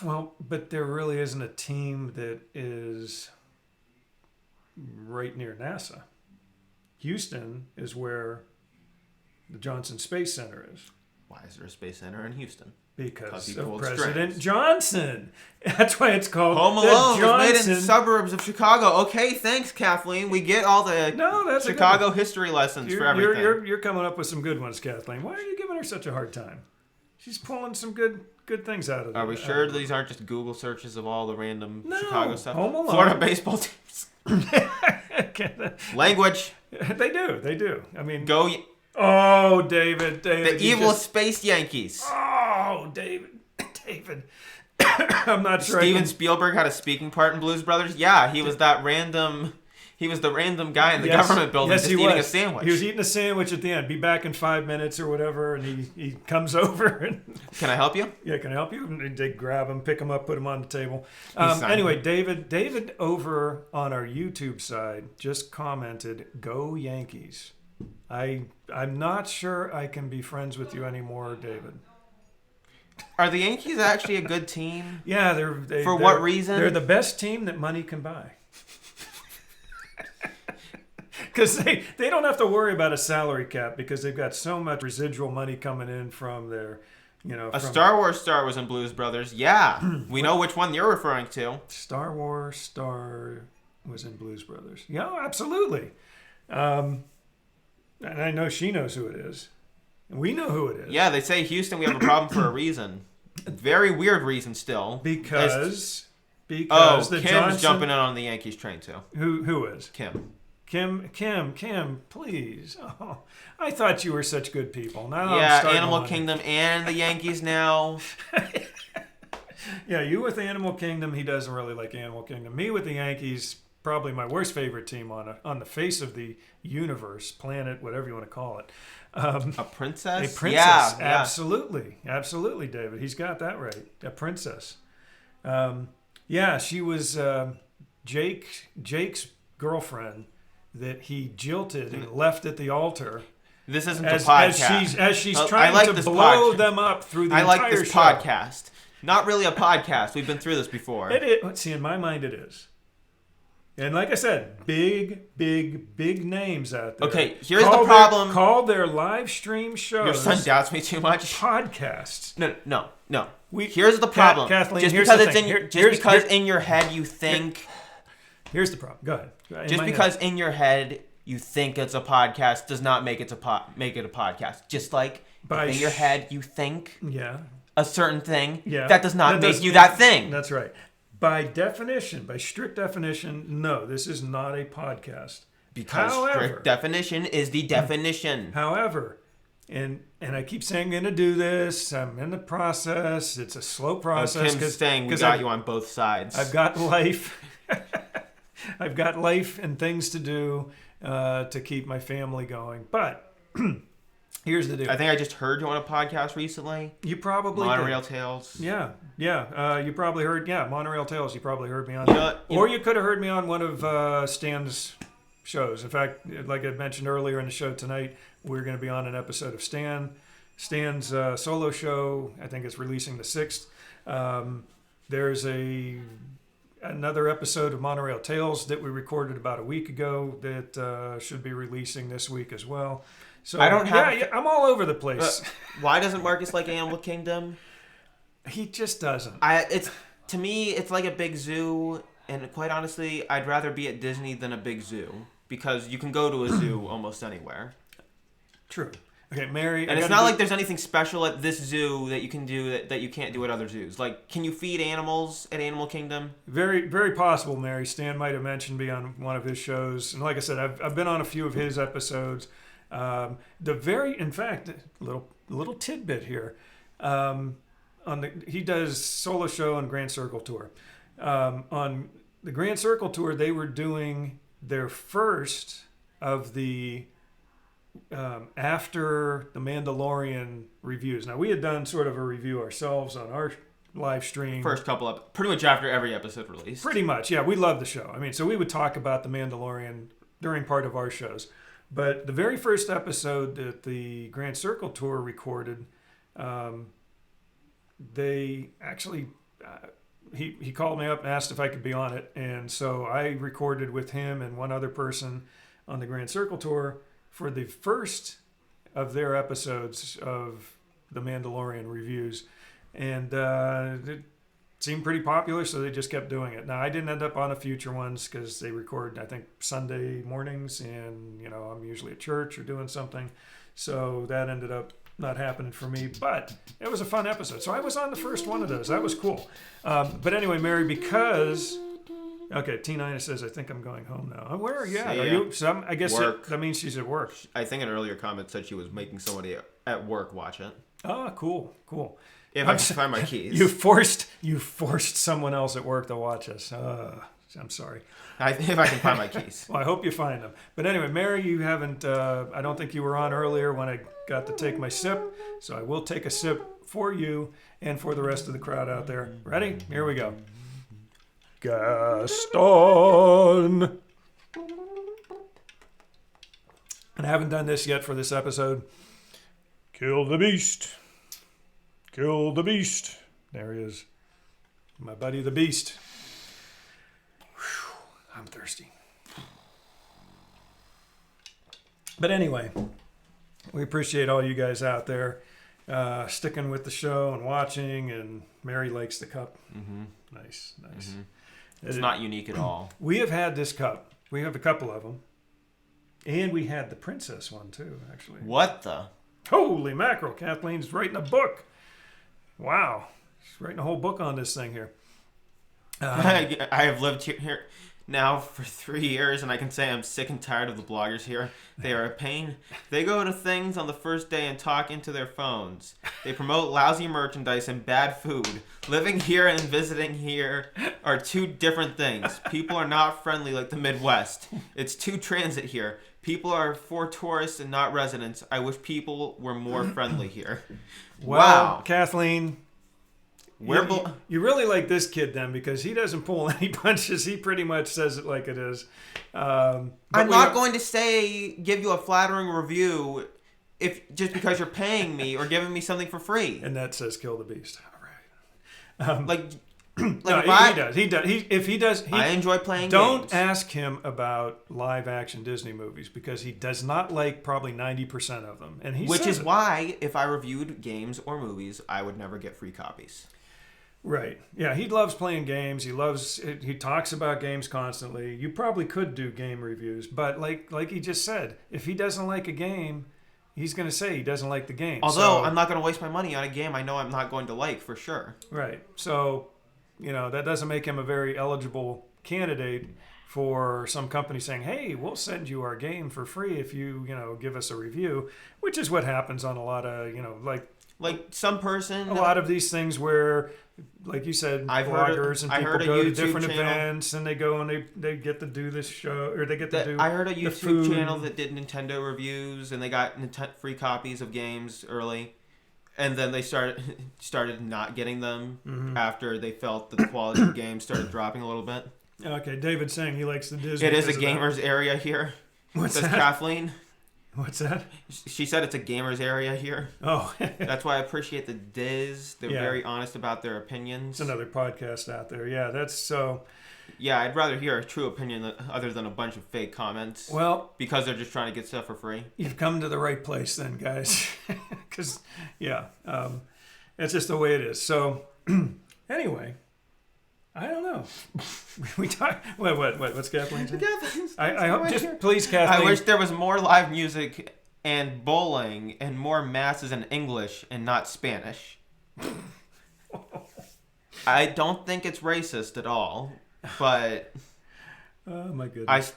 Well, but there really isn't a team that is right near NASA. Houston is where the Johnson Space Center is. Why is there a space center in Houston? Because he of pulled President strings. Johnson. That's why it's called Home the Alone was made in Johnson. suburbs of Chicago. Okay, thanks, Kathleen. We get all the No, that's a good Chicago one. history lessons for everything. You're coming up with some good ones, Kathleen. Why are you giving her such a hard time? She's pulling some good things out of it. Are we sure these aren't just Google searches of all the random No, Chicago stuff? Home Alone. Florida baseball teams. Language. They do. I mean, Go. oh, David. The you evil just- space Yankees. Oh, David. I'm not sure. Steven Spielberg had a speaking part in Blues Brothers. Yeah, he was that random. He was the random guy in the government building just eating a sandwich. He was eating a sandwich at the end. Be back in 5 minutes or whatever, and he comes over and Can I help you? yeah, can I help you? And they grab him, pick him up, put him on the table. signed Anyway, David over on our YouTube side just commented, "Go Yankees." I'm not sure I can be friends with you anymore, David. Are the Yankees actually a good team? Yeah, For what reason? They're the best team that money can buy. Because they don't have to worry about a salary cap because they've got so much residual money coming in from their, A Star Wars star was in Blues Brothers. Yeah, we know which one you're referring to. Star Wars star was in Blues Brothers. Yeah, absolutely. And I know she knows who it is. And we know who it is. Yeah, they say Houston, we have a problem for a reason. Very weird reason still. Because Kim's the Johnson, jumping in on the Yankees train too. Who is? Kim, please. Oh, I thought you were such good people. Now I'm Yeah, starting Animal to Kingdom and the Yankees now. Yeah, you with Animal Kingdom. He doesn't really like Animal Kingdom. Me with the Yankees. probably my worst favorite team on the face of the universe, planet, whatever you want to call it. A princess? A princess, Yeah. absolutely, David. He's got that right. A princess. She was Jake's girlfriend that he jilted and left at the altar. This isn't a podcast. As she's I trying like to this blow them up through the I entire like this show. podcast. Not really a podcast. We've been through this before. See, in my mind, it is. And like I said, big names out there. Okay, here's the problem. Call their live stream shows. Your son doubts me too much. Podcasts. No. Here's the problem. Kathleen, just here's because the it's thing. in your head you think. Here's the problem. Go ahead. Just because in your head you think it's a podcast does not make it a podcast. Just like in your head you think a certain thing, that does not make you that thing. That's right. By strict definition, no, this is not a podcast. Because strict definition is the definition. However, and I keep saying I'm going to do this. I'm in the process. It's a slow process. Kim's saying we got you on both sides. I've got life. I've got life and things to do to keep my family going. But here's the deal. I think I just heard you on a podcast recently. You probably Monorail did. Tales. Yeah. You probably heard. Yeah, Monorail Tales. You probably heard me on. You could have heard me on one of Stan's shows. In fact, like I mentioned earlier in the show tonight, we're going to be on an episode of Stan's solo show. I think it's releasing the 6th. There's another episode of Monorail Tales that we recorded about a week ago that should be releasing this week as well. So I don't have. Yeah, I'm all over the place. Why doesn't Marcus like Animal Kingdom? He just doesn't. To me, it's like a big zoo, and quite honestly, I'd rather be at Disney than a big zoo because you can go to a zoo almost anywhere. True. Okay, Mary. And it's not like there's anything special at this zoo that you can do that you can't do at other zoos. Like, can you feed animals at Animal Kingdom? Very, very possible, Mary. Stan might have mentioned me on one of his shows, and like I said, I've been on a few of his episodes. In fact, little tidbit here. He does solo show on Grand Circle Tour. On the Grand Circle Tour, they were doing their first of the after the Mandalorian reviews. Now, we had done sort of a review ourselves on our live stream. First couple pretty much after every episode released. Pretty much, yeah. We love the show. I mean, so we would talk about the Mandalorian during part of our shows. But the very first episode that the Grand Circle Tour recorded, they actually, he called me up and asked if I could be on it. And so I recorded with him and one other person on the Grand Circle Tour for the first of their episodes of the Mandalorian reviews. And it seemed pretty popular, so they just kept doing it. Now, I didn't end up on a future ones because they record, I think, Sunday mornings, and, I'm usually at church or doing something. So that ended up not happening for me, but it was a fun episode. So I was on the first one of those. That was cool. But anyway, Mary, because... Okay, T9 says, I think I'm going home now. Where are you at? Are you? I guess that means she's at work. I think an earlier comment said she was making somebody at work watch it. Oh, cool. If I can find my keys. You forced someone else at work to watch us. I'm sorry. If I can find my keys. Well, I hope you find them. But anyway, Mary, you haven't, I don't think you were on earlier when I got to take my sip. So I will take a sip for you and for the rest of the crowd out there. Ready? Here we go. Gaston. And I haven't done this yet for this episode. Kill the beast. Kill the beast. There he is. My buddy the beast. Whew, I'm thirsty. But anyway, we appreciate all you guys out there sticking with the show and watching, and Mary likes the cup. Mm-hmm. Nice. Mm-hmm. It's not unique at all. We have had this cup. We have a couple of them. And we had the princess one, too, actually. What the? Holy mackerel. Kathleen's writing a book. Wow. She's writing a whole book on this thing here. I have lived here. now for 3 years, and I can say I'm sick and tired of the bloggers here. They are a pain. They go to things on the first day and talk into their phones. They promote lousy merchandise and bad food. Living here and visiting here are two different things. People are not friendly like the Midwest. It's too transit here. People are for tourists and not residents. I wish people were more friendly here. Well, Wow. Kathleen, you really like this kid then, because he doesn't pull any punches. He pretty much says it like it is. I'm not going to give you a flattering review just because you're paying me or giving me something for free. And that says kill the beast. All right. No, he does. I enjoy playing Don't games. ask him about live action Disney movies, because he does not like probably 90% of them. And Which is why if I reviewed games or movies, I would never get free copies. Right. Yeah, he loves playing games. He talks about games constantly. You probably could do game reviews, but like he just said, if he doesn't like a game, he's going to say he doesn't like the game. Although I'm not going to waste my money on a game I know I'm not going to like for sure. Right. So, that doesn't make him a very eligible candidate for some company saying, "Hey, we'll send you our game for free if you, give us a review," which is what happens on a lot of, like some person. A lot of these things where, like you said, bloggers and people go to different events and they go and they get to do this show, or they get to do. I heard a YouTube channel that did Nintendo reviews, and they got free copies of games early, and then they started not getting them after they felt that the quality of the game started dropping a little bit. Okay, David's saying he likes the Disney. It is a gamers area here. What's says that? Kathleen. What's that? She said it's a gamers area here. Oh. That's why I appreciate the Diz. They're Yeah. very honest about their opinions. It's another podcast out there. Yeah, that's so. Yeah, I'd rather hear a true opinion other than a bunch of fake comments. Well, because they're just trying to get stuff for free. You've come to the right place then, guys. Because, it's just the way it is. So, anyway, I don't know. We talk. What's Kathleen saying? I hope just please, Kathleen. I wish there was more live music and bowling and more masses in English and not Spanish. I don't think it's racist at all, but oh my goodness.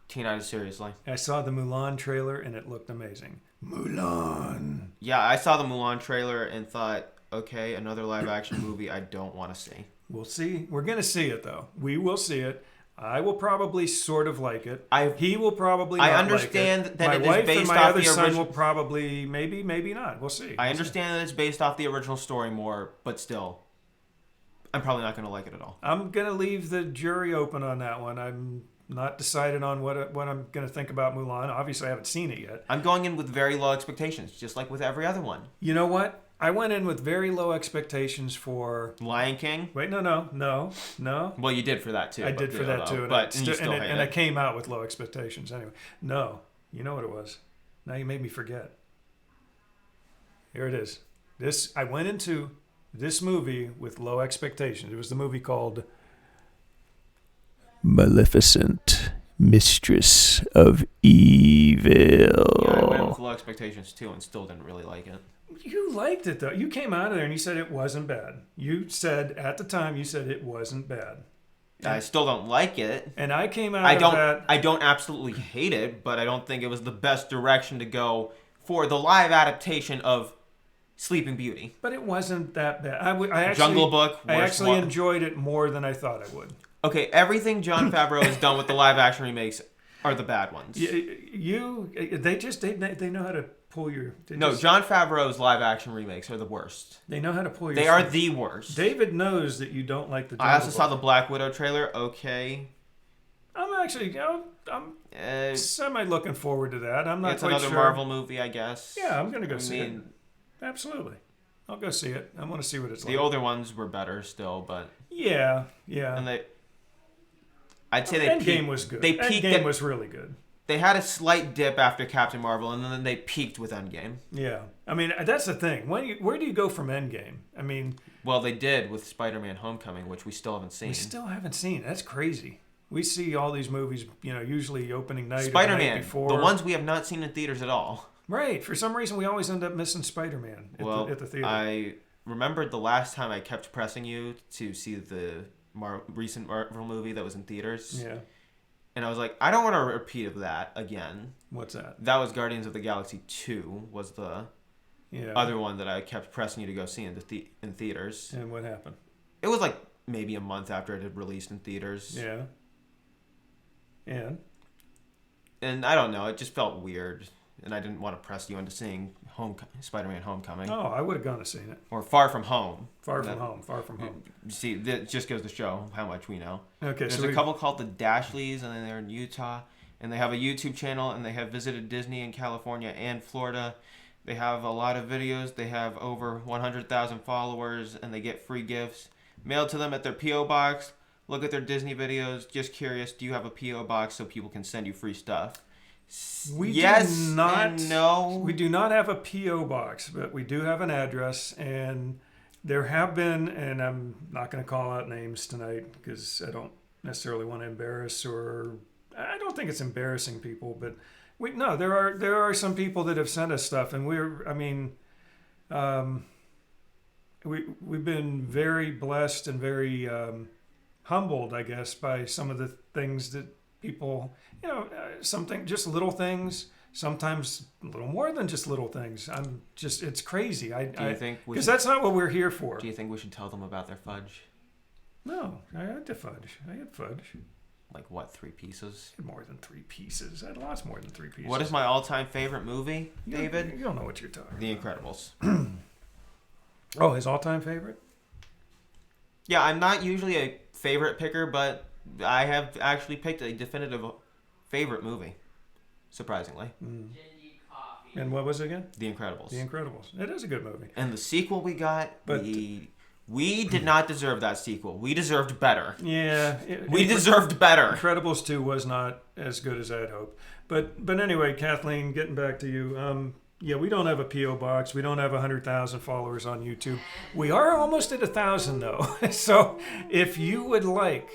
Tina, seriously. I saw the Mulan trailer and it looked amazing. Mulan. Yeah, I saw the Mulan trailer and thought, okay, another live action movie I don't want to see. We'll see. We're going to see it, though. We will see it. I will probably sort of like it. He will probably not I understand like it. that My it wife is based and my off other the son original. will probably, maybe not. We'll see. I understand that it's based off the original story more, but still, I'm probably not going to like it at all. I'm going to leave the jury open on that one. I'm not decided on what I'm going to think about Mulan. Obviously, I haven't seen it yet. I'm going in with very low expectations, just like with every other one. You know what? I went in with very low expectations for Lion King. Wait, no. Well, you did for that too. I did for that too, and I came out with low expectations anyway. No, you know what it was. Now you made me forget. Here it is. I went into this movie with low expectations. It was the movie called Maleficent, Mistress of Evil. Yeah, I went with low expectations too, and still didn't really like it. You liked it, though. You came out of there and you said it wasn't bad. You said, at the time, it wasn't bad. I still don't like it. And I came out of that... I don't absolutely hate it, but I don't think it was the best direction to go for the live adaptation of Sleeping Beauty. But it wasn't that bad. Jungle Book. I actually enjoyed it more than I thought I would. Okay, everything Jon Favreau has done with the live action remakes are the bad ones. They know how to pull your... Jon Favreau's live action remakes are the worst. They know how to pull your... They are the worst. David knows that you don't like the Jungle I also Book. saw the Black Widow trailer. Okay. I'm actually... I'm semi looking forward to that. I'm not it's quite sure. It's another Marvel movie, I guess. Yeah, I'm going to go see it. Absolutely. I'll go see it. I want to see what it's like. The older ones were better still, but... Yeah. And I'd say Endgame was good. Endgame was really good. They had a slight dip after Captain Marvel, and then they peaked with Endgame. Yeah. I mean, that's the thing. Where do you go from Endgame? I mean... Well, they did with Spider-Man Homecoming, which we still haven't seen. We still haven't seen. That's crazy. We see all these movies, usually opening night Spider-Man, or the night before. The ones we have not seen in theaters at all. Right. For some reason, we always end up missing Spider-Man at the theater. I remembered the last time I kept pressing you to see the recent Marvel movie that was in theaters. Yeah. And I was like, I don't want a repeat of that again. What's that? That was Guardians of the Galaxy 2 was the Yeah. other one that I kept pressing you to go see in theaters. And what happened? It was like maybe a month after it had released in theaters. Yeah. And I don't know, it just felt weird. And I didn't want to press you into seeing Spider-Man Homecoming. Oh, I would have gone to see it. Or Far From Home. Far from home. You see, that just goes to show how much we know. Okay, There's a couple called the Dashleys, and then they're in Utah. And they have a YouTube channel, and they have visited Disney in California and Florida. They have a lot of videos. They have over 100,000 followers, and they get free gifts mailed to them at their P.O. box. Look at their Disney videos. Just curious, do you have a P.O. box so people can send you free stuff? Yes do not, and no. We do not have a P.O. box, but we do have an address, and there have been, and I'm not going to call out names tonight because I don't necessarily want to embarrass, or I don't think it's embarrassing people, but there are some people that have sent us stuff, and we've been very blessed and very humbled, I guess, by some of the things that people, something, just little things, sometimes a little more than just little things. It's crazy. Do you think because that's not what we're here for. Do you think we should tell them about their fudge? No, I had the fudge. I had fudge. Like what, 3 pieces? More than 3 pieces. I had lots more than 3 pieces. What is my all-time favorite movie, David? You don't know what you're talking The about. Incredibles. Oh, his all-time favorite? Yeah, I'm not usually a favorite picker, but I have actually picked a definitive favorite movie, surprisingly. And what was it again? The Incredibles. The Incredibles. It is a good movie. And the sequel we got, But we did not deserve that sequel. We deserved better. Yeah. We deserved better. Incredibles 2 was not as good as I had hoped. But anyway, Kathleen, getting back to you. Yeah, we don't have a P.O. box. We don't have 100,000 followers on YouTube. We are almost at 1,000, though. So if you would like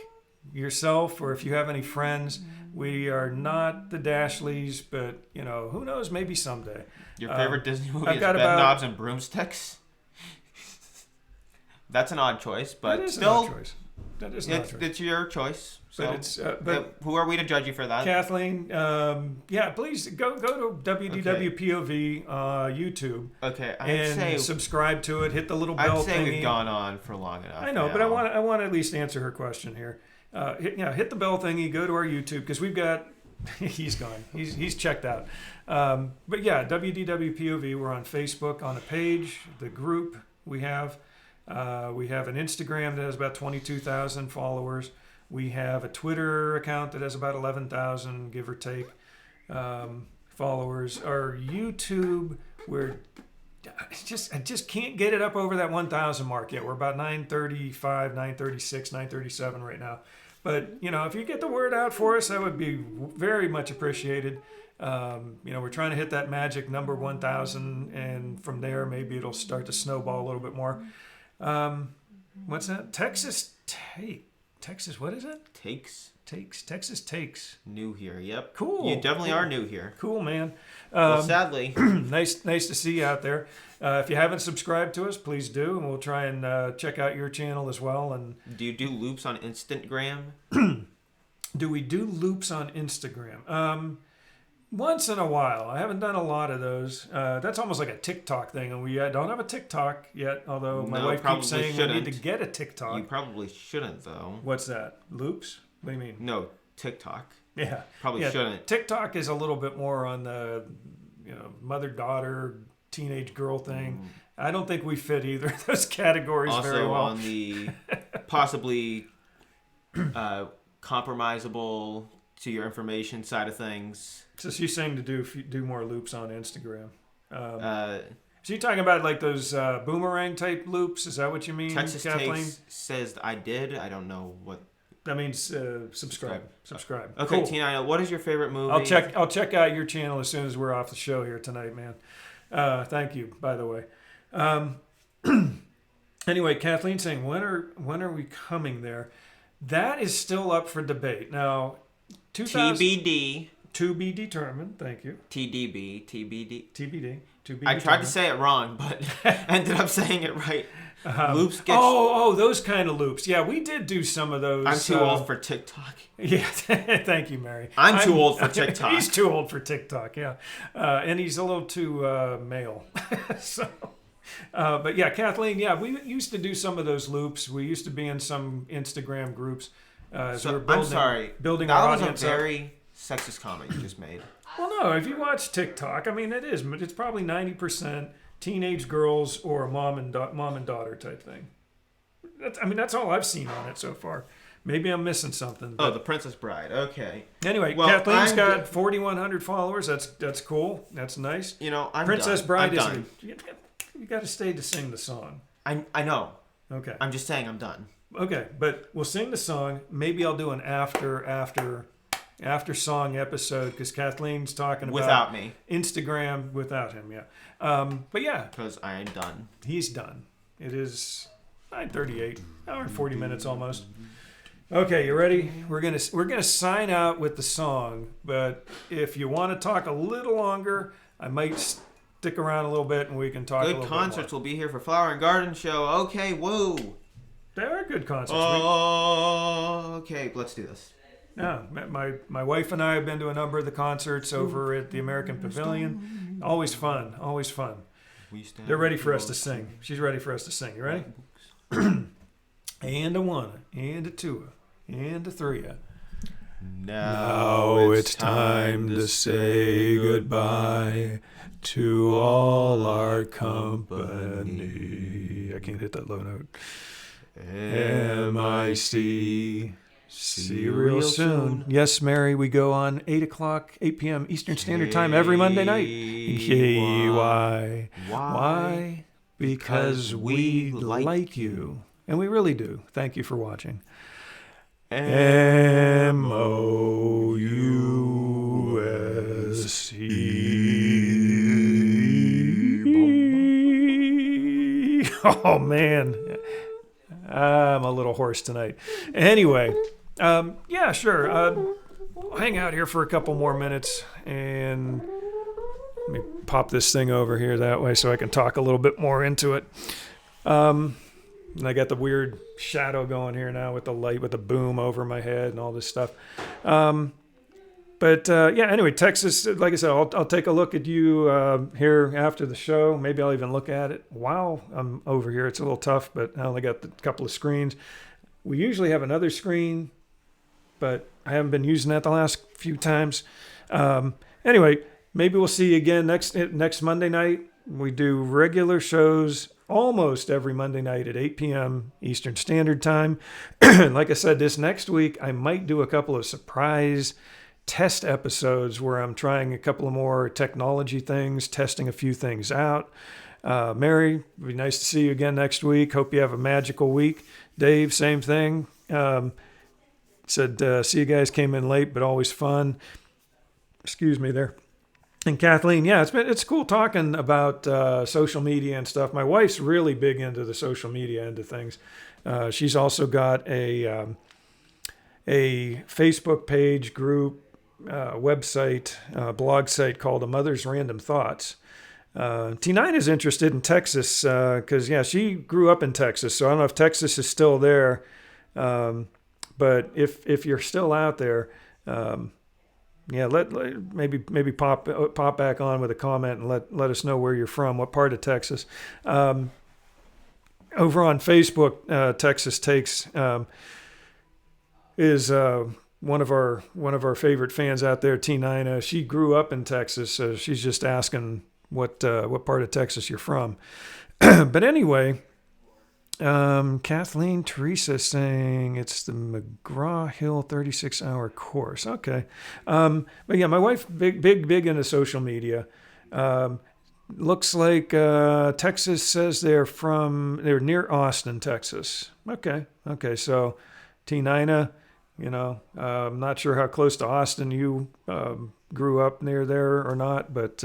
yourself, or if you have any friends, we are not the Dashleys, but, who knows, maybe someday. Your favorite Disney movie I've is got Bedknobs and Broomsticks? That's an odd choice, but That is still, an odd choice. That is an odd choice. it's your choice. So, But who are we to judge you for that? Kathleen, please go to WDWpov YouTube. Okay, and say subscribe to it. Hit the little bell I'd say thingy. we've gone on for long enough. I know, now. but I want to at least answer her question here. Hit the bell thingy. Go to our YouTube because we've got. He's gone. He's checked out. But yeah, WDWpov. We're on Facebook on a page. The group we have an Instagram that has about 22,000 followers. We have a Twitter account that has about 11,000, give or take, followers. Our YouTube, I just can't get it up over that 1,000 mark yet. We're about 935, 936, 937 right now. But, if you get the word out for us, that would be very much appreciated. We're trying to hit that magic number 1,000, and from there, maybe it'll start to snowball a little bit more. What's that? Texas, what is it? Texas Takes. New here, yep. Cool. You definitely are new here. Cool, man. Well, sadly. Nice to see you out there. If you haven't subscribed to us, please do, and we'll try and check out your channel as well. And do you do loops on Instagram? Do we do loops on Instagram? Once in a while. I haven't done a lot of those. That's almost like a TikTok thing, and we don't have a TikTok yet, although my wife keeps saying we need to get a TikTok. You probably shouldn't, though. What's that? Loops? What do you mean? No, TikTok. Yeah. Probably shouldn't. TikTok is a little bit more on the mother-daughter, teenage girl thing. I don't think we fit either of those categories very well. Also on the possibly compromisable to your information side of things. So she's saying to do more loops on Instagram. So you're talking about like those boomerang type loops? Is that what you mean, Texas Kathleen? Takes says I did. I don't know what. That means subscribe. Okay, cool. Tina, what is your favorite movie? I'll check out your channel as soon as we're off the show here tonight, man. Thank you, by the way. Anyway, Kathleen saying when are we coming there? That is still up for debate. Now, TBD. To be determined. Thank you. TDB, TBD. TBD. To be I tried to determined. say it wrong, but ended up saying it right. Loops get. Oh, those kind of loops. Yeah, we did do some of those. I'm too old for TikTok. Yeah, thank you, Mary. I'm too old for TikTok. He's too old for TikTok, yeah. And he's a little too male. So, but yeah, Kathleen, yeah, we used to do some of those loops. We used to be in some Instagram groups. As we were I'm sorry. Building our That was a audience up. very sexist comment you just made. Well, no, if you watch TikTok, I mean, it's probably 90% teenage girls or a mom and daughter type thing. That's all I've seen on it so far. Maybe I'm missing something. Oh, the Princess Bride. Okay. Anyway, Well, Kathleen's I'm got 4,100 followers. That's cool. That's nice. You know, I'm Princess done. Bride I'm done. You got to stay to sing the song. I know. Okay. I'm just saying I'm done. Okay, but we'll sing the song. Maybe I'll do an after song episode because Kathleen's talking about Without me. Instagram without him. Yeah. But yeah, Because I am done. he's done. It is 9:38, hour and 40 minutes almost. Okay, you ready? We're gonna sign out with the song, but if you want to talk a little longer, I might stick around a little bit and we can talk. a Good little concerts bit more. will be here for Flower and Garden Show. Okay, woo. There are good concerts. Okay, let's do this. Yeah, my wife and I have been to a number of the concerts over at the American Pavilion. Always fun, always fun. They're ready for us to sing. She's ready for us to sing. You ready? And a one, and a two, and a three. Now it's time to say goodbye to all our company. I can't hit that low note. M-I-C. See you real soon. Yes, Mary, we go on 8 p.m. Eastern Standard Time every Monday night. K-Y. Why? Because we like you. And we really do. Thank you for watching. M-O-U-S-E. Oh, man. I'm a little hoarse tonight. Anyway, yeah, sure. I'll hang out here for a couple more minutes and let me pop this thing over here that way so I can talk a little bit more into it. And I got the weird shadow going here now with the light, with the boom over my head and all this stuff. But yeah, anyway, Texas, like I said, I'll take a look at you here after the show. Maybe I'll even look at it while I'm over here. It's a little tough, but I only got a couple of screens. We usually have another screen, but I haven't been using that the last few times. Anyway, maybe we'll see you again next Monday night. We do regular shows almost every Monday night at 8 p.m. Eastern Standard Time. Like I said, this next week, I might do a couple of surprise test episodes where I'm trying a couple of more technology things, testing a few things out. Mary, it'd be nice to see you again next week. Hope you have a magical week. Dave, same thing. Said, see you guys came in late, but always fun. Excuse me there. And Kathleen, yeah, it's cool talking about social media and stuff. My wife's really big into the social media end of things. She's also got a Facebook page, group, website, blog site called A Mother's Random Thoughts. T9 is interested in Texas because, yeah, she grew up in Texas. So I don't know if Texas is still there. But if you're still out there, yeah, maybe pop back on with a comment and let us know where you're from, what part of Texas. Over on Facebook, Texas Takes is one of our favorite fans out there, T9. She grew up in Texas, so she's just asking what part of Texas you're from. But anyway, Kathleen Teresa saying it's the McGraw-Hill 36-hour course. Okay. But yeah, my wife, big into social media. Looks like Texas says they're near Austin, Texas. Okay. So T9, I'm not sure how close to Austin you grew up near there or not, but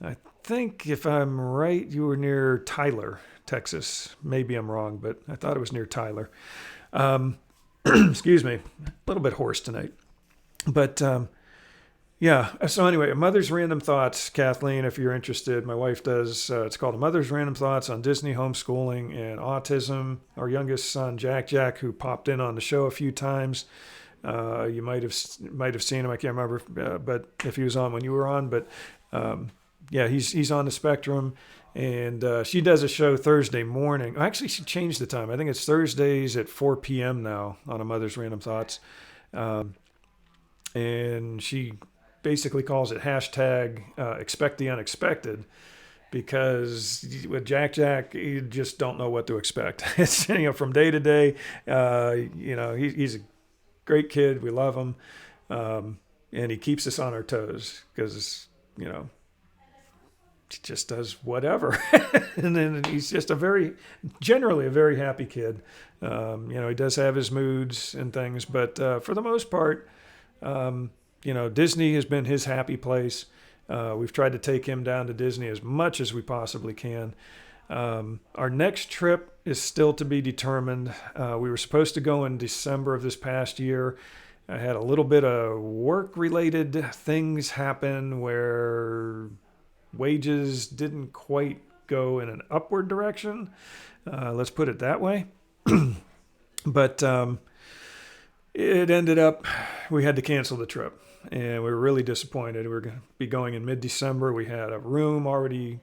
I think if I'm right, you were near Tyler, Texas. Maybe I'm wrong, but I thought it was near Tyler. Excuse me, a little bit hoarse tonight. But Yeah. So anyway, a Mother's Random Thoughts, Kathleen, if you're interested, my wife does. It's called A Mother's Random Thoughts on Disney homeschooling and autism. Our youngest son, Jack, who popped in on the show a few times. You might have seen him. I can't remember, but if he was on when you were on. But yeah, he's on the spectrum, and she does a show Thursday morning. Actually, she changed the time. I think it's Thursdays at 4 p.m. now on A Mother's Random Thoughts, and she basically calls it hashtag expect the unexpected, because with Jack, you just don't know what to expect. It's, from day to day. He's a great kid. We love him. And he keeps us on our toes because, he just does whatever. And then he's just generally a very happy kid. He does have his moods and things, but for the most part, Disney has been his happy place. We've tried to take him down to Disney as much as we possibly can. Our next trip is still to be determined. We were supposed to go in December of this past year. I had a little bit of work-related things happen where wages didn't quite go in an upward direction. Let's put it that way. But it ended up, we had to cancel the trip. And we were really disappointed. We were going to be going in mid-December. We had a room already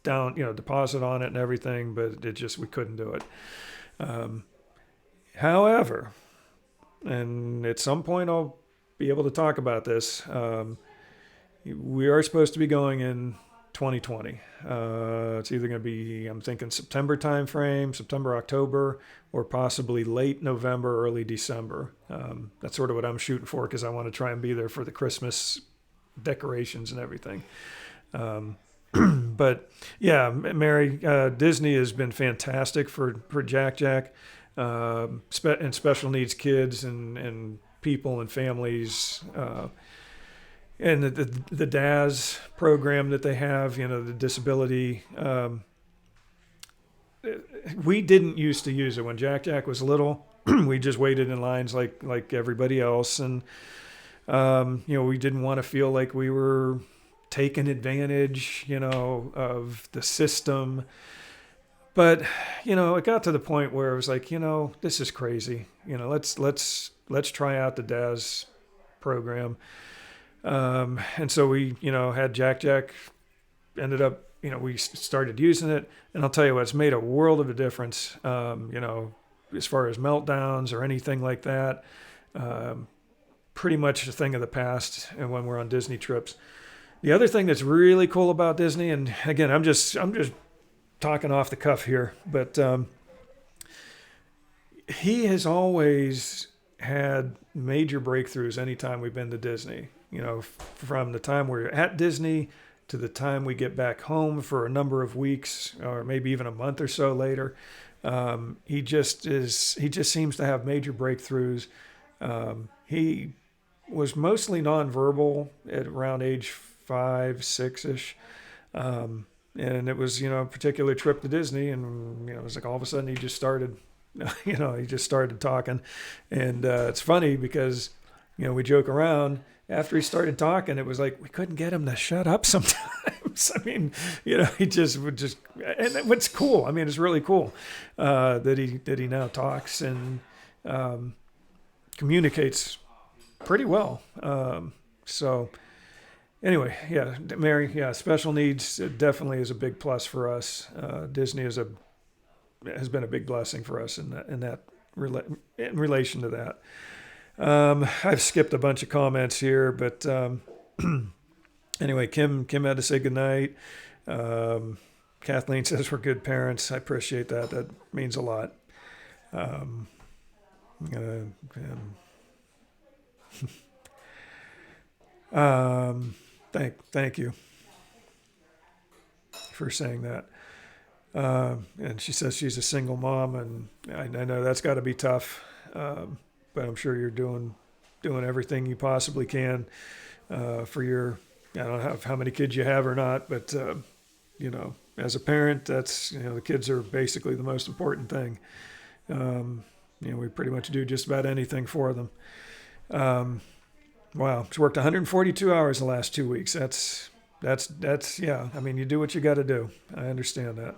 down, deposit on it and everything, but we couldn't do it. However, and at some point I'll be able to talk about this, we are supposed to be going in 2020. It's either going to be, I'm thinking September timeframe, September, October, or possibly late November, early December. That's sort of what I'm shooting for, because I want to try and be there for the Christmas decorations and everything. But yeah, Mary, Disney has been fantastic for Jack, and special needs kids and people and families. And the DAS program that they have, the disability, we didn't used to use it when Jack was little. We just waited in lines like everybody else, and we didn't want to feel like we were taking advantage, of the system. But it got to the point where it was like, this is crazy. Let's try out the DAS program. And so we, had Jack, ended up, we started using it, and I'll tell you what, it's made a world of a difference, as far as meltdowns or anything like that. Pretty much a thing of the past, and when we're on Disney trips. The other thing that's really cool about Disney, and again, I'm just talking off the cuff here, but he has always had major breakthroughs anytime we've been to Disney. From the time we're at Disney to the time we get back home for a number of weeks, or maybe even a month or so later, he just seems to have major breakthroughs. He was mostly nonverbal at around age 5, 6-ish. And it was, a particular trip to Disney, and, it was like all of a sudden he just started, he just started talking. And it's funny because, we joke around. After he started talking, it was like we couldn't get him to shut up sometimes. I mean, he just would just, and what's cool, I mean, it's really cool that he now talks and communicates pretty well. So anyway, yeah, Mary, yeah, special needs definitely is a big plus for us. Disney has been a big blessing for us in relation to that. I've skipped a bunch of comments here, but anyway, Kim had to say goodnight. Kathleen says we're good parents. I appreciate that. That means a lot. Thank you for saying that. And she says she's a single mom, and I know that's got to be tough. But I'm sure you're doing everything you possibly can for your. I don't know how many kids you have or not, but as a parent, that's the kids are basically the most important thing. We pretty much do just about anything for them. Wow. She's worked 142 hours the last 2 weeks. That's yeah. I mean, you do what you got to do. I understand that.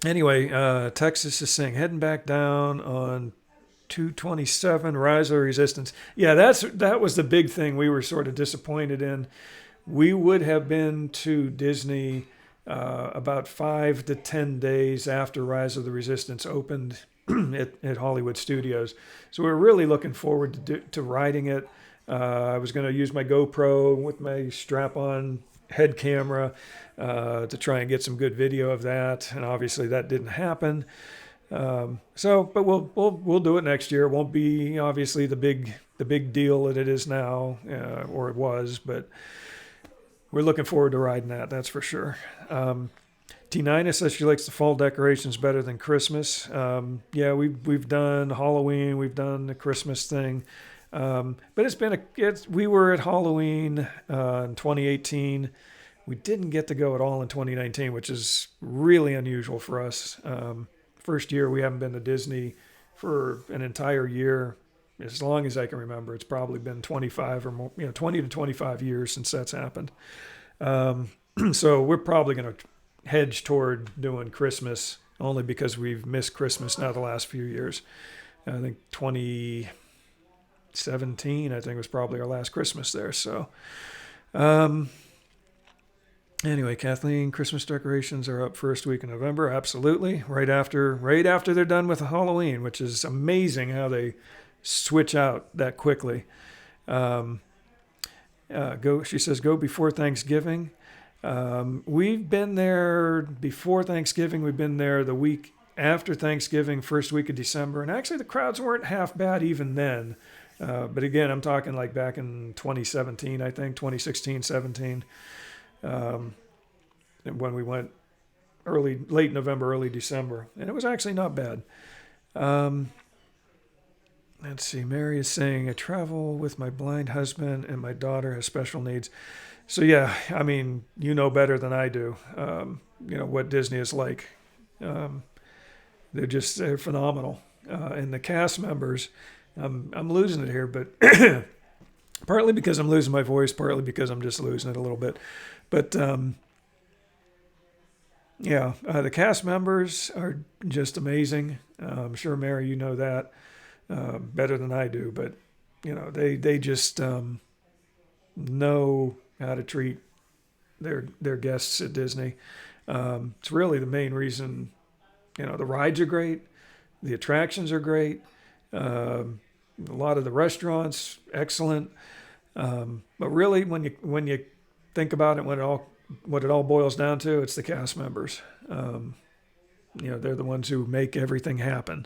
Anyway, Texas is saying heading back down on 227 Rise of Resistance. Yeah, that was the big thing we were sort of disappointed in. We would have been to Disney about 5 to 10 days after Rise of the Resistance opened at Hollywood Studios. So we were really looking forward to riding it. I was going to use my GoPro with my strap-on head camera to try and get some good video of that, and obviously that didn't happen. But we'll do it next year. It won't be obviously the big deal that it is now, or it was, but we're looking forward to riding that. That's for sure. T9 says she likes the fall decorations better than Christmas. Yeah, we've done Halloween, we've done the Christmas thing, but we were at Halloween in 2018. We didn't get to go at all in 2019, which is really unusual for us. First year we haven't been to Disney for an entire year, as long as I can remember. It's probably been 25 or more, 20 to 25 years since that's happened. So we're probably going to hedge toward doing Christmas only because we've missed Christmas now the last few years. I think 2017, I think, was probably our last Christmas there. So, anyway, Kathleen, Christmas decorations are up first week in November. Absolutely. Right after they're done with Halloween, which is amazing how they switch out that quickly. She says, go before Thanksgiving. We've been there before Thanksgiving. We've been there the week after Thanksgiving, first week of December. And actually the crowds weren't half bad even then. But again, I'm talking like back in 2017, I think, 2016, 17. When we went late November, early December. And it was actually not bad. Let's see. Mary is saying, I travel with my blind husband and my daughter has special needs. So yeah, I mean, you know better than I do, what Disney is like. They're phenomenal. And the cast members, I'm losing it here, but partly because I'm losing my voice, partly because I'm just losing it a little bit. But the cast members are just amazing. I'm sure, Mary, you know that better than I do, but they just know how to treat their guests at Disney. It's really the main reason. The rides are great, the attractions are great, a lot of the restaurants excellent. But really, when you think about it, what it all boils down to, it's the cast members. They're the ones who make everything happen.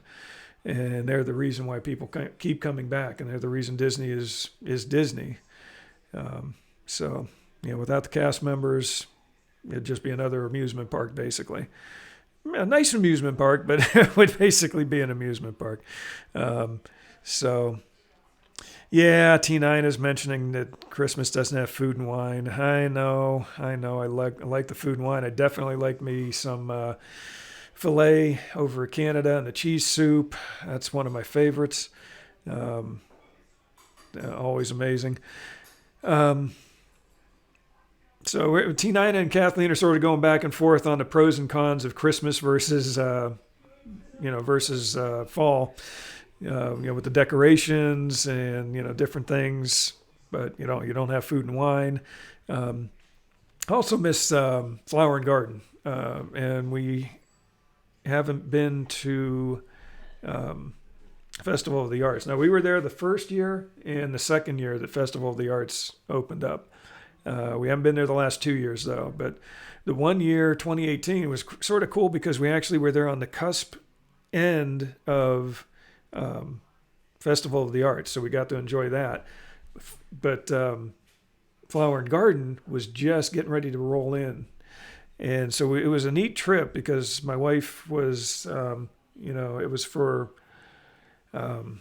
And they're the reason why people keep coming back, and they're the reason Disney is Disney. So, without the cast members, it'd just be another amusement park, basically. A nice amusement park, but it would basically be an amusement park. T9 is mentioning that Christmas doesn't have food and wine. I know. I like the food and wine. I definitely like me some filet over Canada and the cheese soup. That's one of my favorites. Always amazing. So T9 and Kathleen are sort of going back and forth on the pros and cons of Christmas versus fall. With the decorations and different things, but you don't have food and wine. Also miss Flower and Garden, and we haven't been to Festival of the Arts. Now we were there the first year and the second year that Festival of the Arts opened up. We haven't been there the last 2 years though, but the one year, 2018, was sort of cool because we actually were there on the cusp end of Festival of the Arts, so we got to enjoy that. But Flower and Garden was just getting ready to roll in, and so it was a neat trip because my wife was, it was for an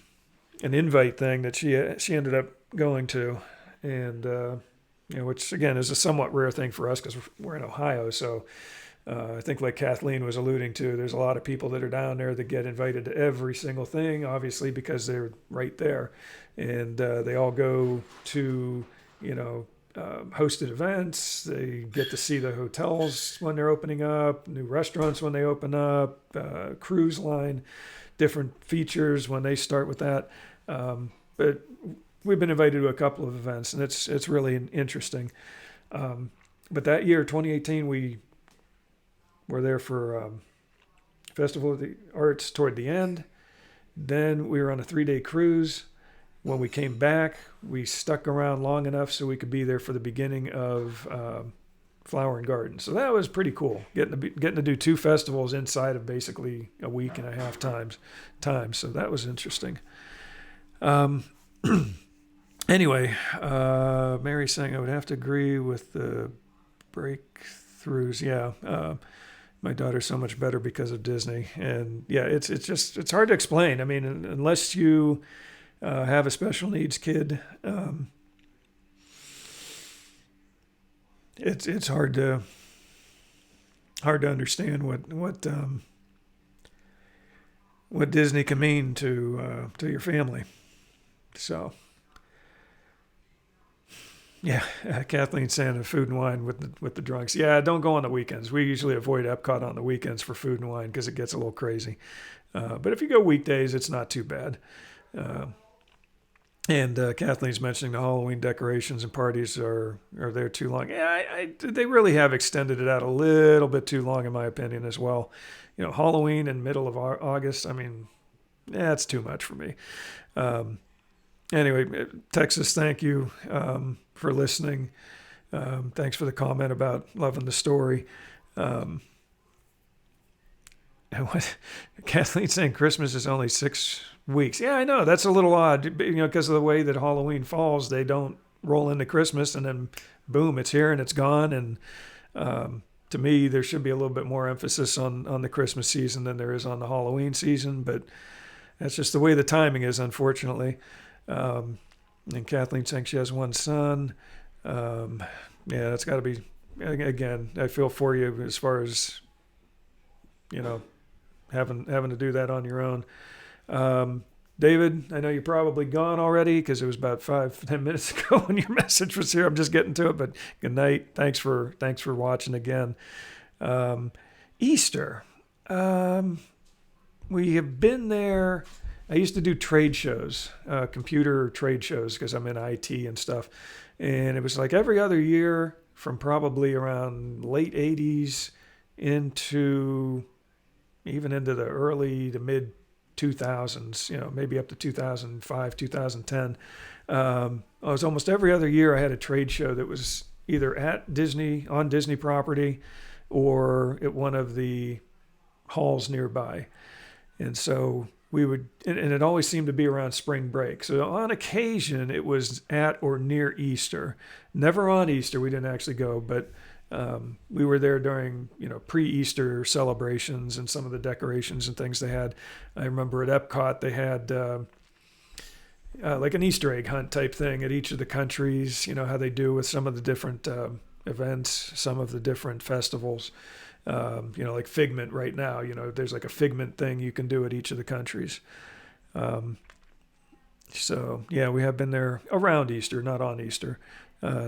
invite thing that she ended up going to, and which again is a somewhat rare thing for us because we're in Ohio, so I think like Kathleen was alluding to, there's a lot of people that are down there that get invited to every single thing, obviously because they're right there, and they all go to, hosted events. They get to see the hotels when they're opening up, new restaurants when they open up, cruise line, different features when they start with that. But we've been invited to a couple of events, and it's really interesting. But that year, 2018, we were there for Festival of the Arts toward the end. Then we were on a 3-day cruise. When we came back, we stuck around long enough so we could be there for the beginning of Flower and Garden. So that was pretty cool, getting to do 2 festivals inside of basically a week and a half time. So that was interesting. Anyway, Mary's saying I would have to agree with the breakthroughs. Yeah. My daughter's so much better because of Disney. And yeah, it's hard to explain. I mean, unless you have a special needs kid, it's hard to understand what Disney can mean to your family. So yeah, Kathleen's saying the food and wine with the drunks. Yeah, don't go on the weekends. We usually avoid Epcot on the weekends for food and wine because it gets a little crazy. But if you go weekdays, it's not too bad. And Kathleen's mentioning the Halloween decorations and parties are there too long. Yeah, they really have extended it out a little bit too long, in my opinion, as well. Halloween in middle of August, I mean, it's too much for me. Anyway, Texas, thank you for listening. Thanks for the comment about loving the story. Kathleen's saying Christmas is only 6 weeks. Yeah, I know. That's a little odd, because of the way that Halloween falls. They don't roll into Christmas and then boom, it's here and it's gone. And to me, there should be a little bit more emphasis on the Christmas season than there is on the Halloween season. But that's just the way the timing is, unfortunately. And Kathleen saying she has 1 son. Yeah, that's got to be, again, I feel for you as far as, having to do that on your own. David, I know you're probably gone already because it was about 5-10 minutes ago when your message was here. I'm just getting to it, but good night. Thanks for watching again. Easter. We have been there. I used to do trade shows, computer trade shows, because I'm in IT and stuff. And it was like every other year from probably around late 80s even into the early to mid 2000s, maybe up to 2005, 2010. It was almost every other year I had a trade show that was either at Disney, on Disney property, or at one of the halls nearby. And so we would, and it always seemed to be around spring break. So on occasion, it was at or near Easter. Never on Easter, we didn't actually go, but we were there during, pre-Easter celebrations and some of the decorations and things they had. I remember at Epcot, they had like an Easter egg hunt type thing at each of the countries, how they do with some of the different events, some of the different festivals. Like Figment right now, there's like a Figment thing you can do at each of the countries. So yeah, we have been there around Easter, not on Easter.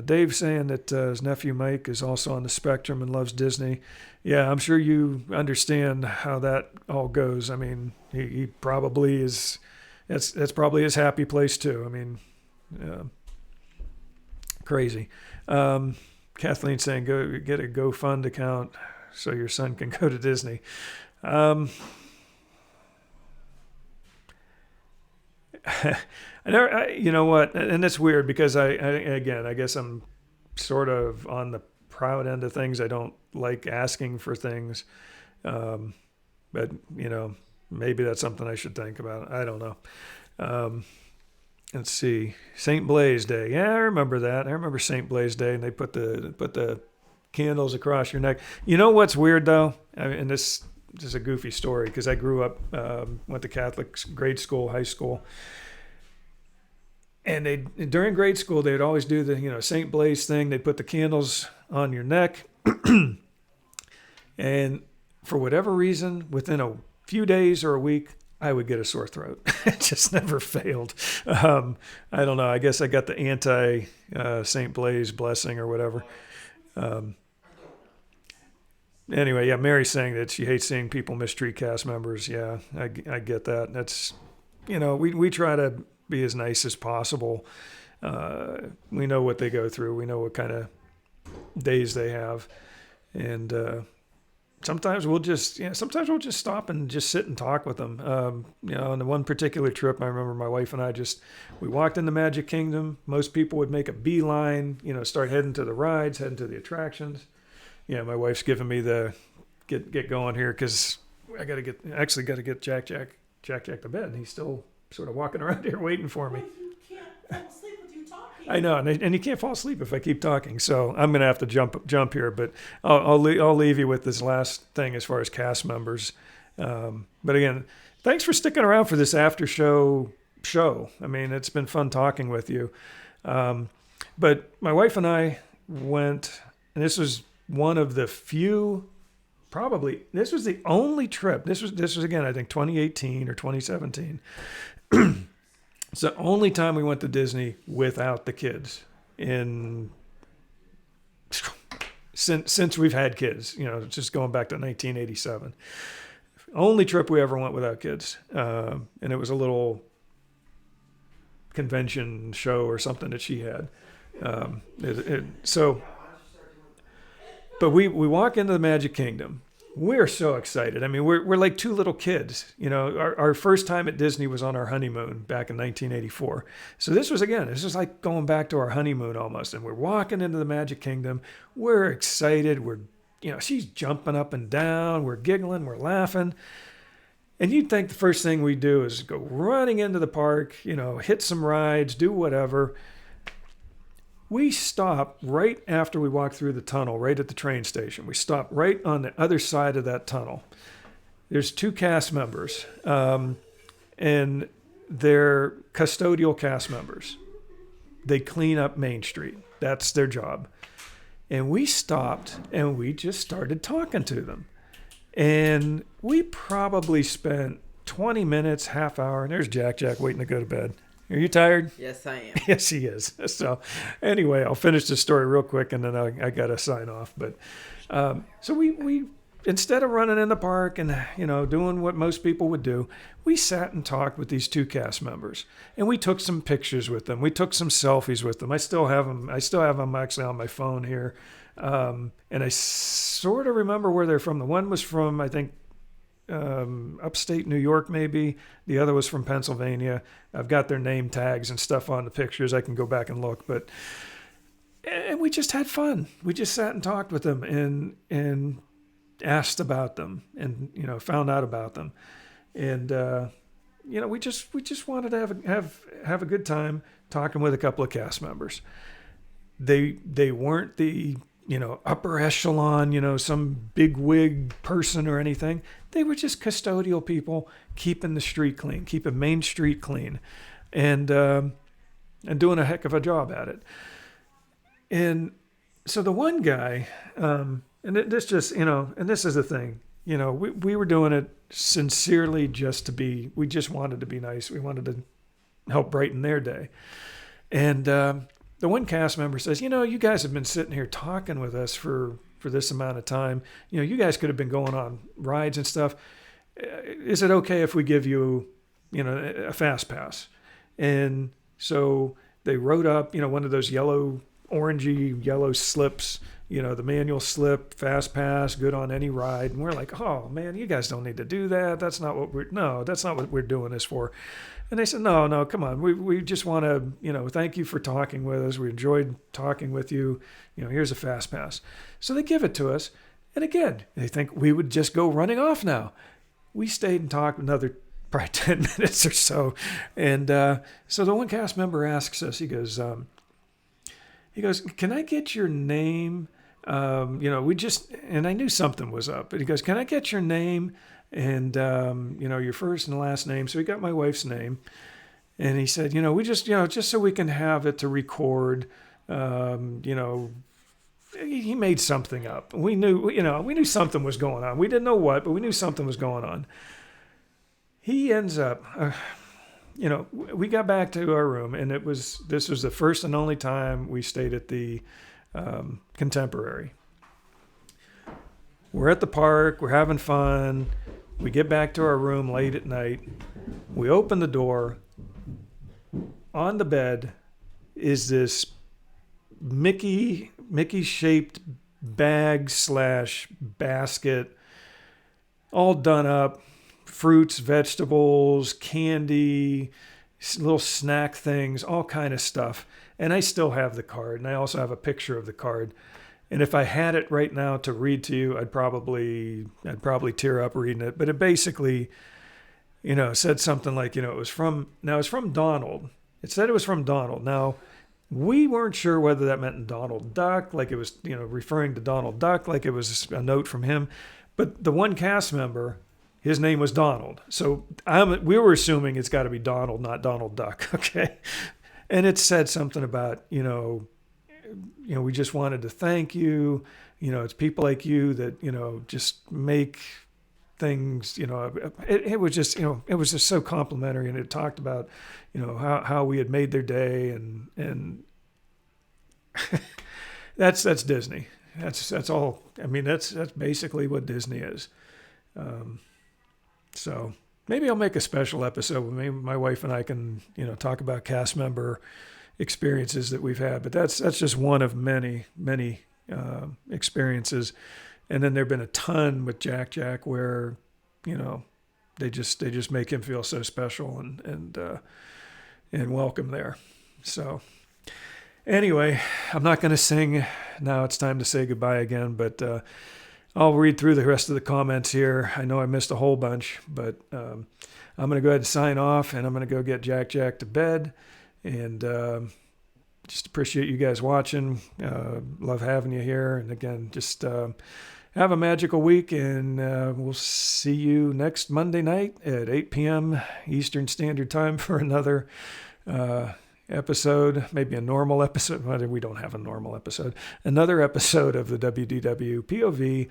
Dave saying that his nephew Mike is also on the spectrum and loves Disney. Yeah, I'm sure you understand how that all goes. I mean, he probably is. That's probably his happy place too. I mean, crazy. Kathleen saying go get a GoFund account so your son can go to Disney. You know what? And it's weird because I guess I'm sort of on the proud end of things. I don't like asking for things. But, maybe that's something I should think about. I don't know. Let's see. St. Blaise Day. Yeah, I remember that. I remember St. Blaise Day, and they put the candles across your neck. You know what's weird, though? And this is a goofy story because I grew up, went to Catholic grade school, high school. And during grade school, they'd always do the, St. Blaise thing. They'd put the candles on your neck. And for whatever reason, within a few days or a week, I would get a sore throat. It just never failed. I don't know. I guess I got the anti St. Blaise blessing or whatever. Anyway, yeah, Mary's saying that she hates seeing people mistreat cast members. Yeah, I get that. That's, we try to be as nice as possible. We know what they go through. We know what kind of days they have. And sometimes we'll just stop and just sit and talk with them. On the one particular trip, I remember my wife and I we walked in the Magic Kingdom. Most people would make a beeline, start heading to the rides, heading to the attractions. My wife's giving me the get going here because I got to get Jack to bed. And he's still sort of walking around here waiting for me. You can't fall asleep with you talking. I know, and you can't fall asleep if I keep talking. So I'm gonna have to jump here, but I'll leave you with this last thing as far as cast members. But again, thanks for sticking around for this after show. I mean, it's been fun talking with you. But my wife and I went, and this was one of the few. Probably this was the only trip. This was again, I think 2018 or 2017. It's the only time we went to Disney without the kids since we've had kids. Just going back to 1987. Only trip we ever went without kids, and it was a little convention show or something that she had. But we walk into the Magic Kingdom. We're so excited. I mean, we're like two little kids. Our first time at Disney was on our honeymoon back in 1984. So this was like going back to our honeymoon almost. And we're walking into the Magic Kingdom. We're excited. She's jumping up and down. We're giggling. We're laughing. And you'd think the first thing we do is go running into the park, hit some rides, do whatever. We stop right after we walk through the tunnel, right at the train station. We stop right on the other side of that tunnel. There's two cast members, and they're custodial cast members. They clean up Main Street. That's their job. And we stopped, and we just started talking to them. And we probably spent 20 minutes, half hour, and there's Jack waiting to go to bed. Are you tired? Yes, I am. Yes, he is. So anyway, I'll finish the story real quick and then I got to sign off. But so we instead of running in the park and, doing what most people would do, we sat and talked with these two cast members and we took some pictures with them. We took some selfies with them. I still have them actually on my phone here. And I sort of remember where they're from. The one was from, I think, upstate New York, maybe. The other was from Pennsylvania. I've got their name tags and stuff on the pictures. I can go back and look, and we just had fun. We just sat and talked with them and asked about them and, found out about them. And, we just wanted to have a good time talking with a couple of cast members. They weren't the, upper echelon, some big wig person or anything. They were just custodial people keeping the street clean, keeping Main Street clean, and doing a heck of a job at it. And so the one guy, and this just, and this is the thing, we were doing it sincerely we just wanted to be nice. We wanted to help brighten their day. And the one cast member says, you guys have been sitting here talking with us for this amount of time. You guys could have been going on rides and stuff. Is it okay if we give you, a fast pass? And so they wrote up, one of those orangey yellow slips, the manual slip, fast pass, good on any ride. And we're like, oh man, you guys don't need to do that. That's not what we're doing this for. And they said, no, come on. We just want to, thank you for talking with us. We enjoyed talking with you. Here's a fast pass. So they give it to us. And again, they think we would just go running off now. We stayed and talked another probably 10 minutes or so. And so the one cast member asks us, he goes, can I get your name? And I knew something was up. But he goes, can I get your name? And, your first and last name. So he got my wife's name. And he said, we just so we can have it to record, he made something up. We knew something was going on. We didn't know what, but we knew something was going on. He ends up, we got back to our room, and this was the first and only time we stayed at the Contemporary. We're at the park. We're having fun. We get back to our room late at night. We open the door. On the bed is this Mickey-shaped bag / basket, all done up. Fruits, vegetables, candy, little snack things, all kind of stuff. And I still have the card, and I also have a picture of the card. And if I had it right now to read to you, I'd probably tear up reading it. But it basically, said something like, it was from Donald. It said it was from Donald. Now, we weren't sure whether that meant Donald Duck, like it was, referring to Donald Duck, like it was a note from him. But the one cast member, his name was Donald. So we were assuming it's got to be Donald, not Donald Duck. Okay. And it said something about, we just wanted to thank you. It's people like you that, just make things, it was just, it was just so complimentary. And it talked about, how we had made their day, and that's Disney. That's all. I mean, that's basically what Disney is. So maybe I'll make a special episode. Maybe my wife and I can, talk about cast member experiences that we've had. But that's just one of many experiences. And then there've been a ton with Jack where, they just make him feel so special and welcome there. So anyway, I'm not going to sing. Now it's time to say goodbye again, but I'll read through the rest of the comments here. I know I missed a whole bunch, but I'm going to go ahead and sign off, and I'm going to go get Jack to bed. And just appreciate you guys watching. Love having you here. And again, just have a magical week, and we'll see you next Monday night at 8 p.m. Eastern Standard Time for another episode, maybe a normal episode. We don't have a normal episode. Another episode of the WDWpov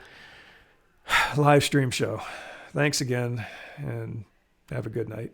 live stream show. Thanks again, and have a good night.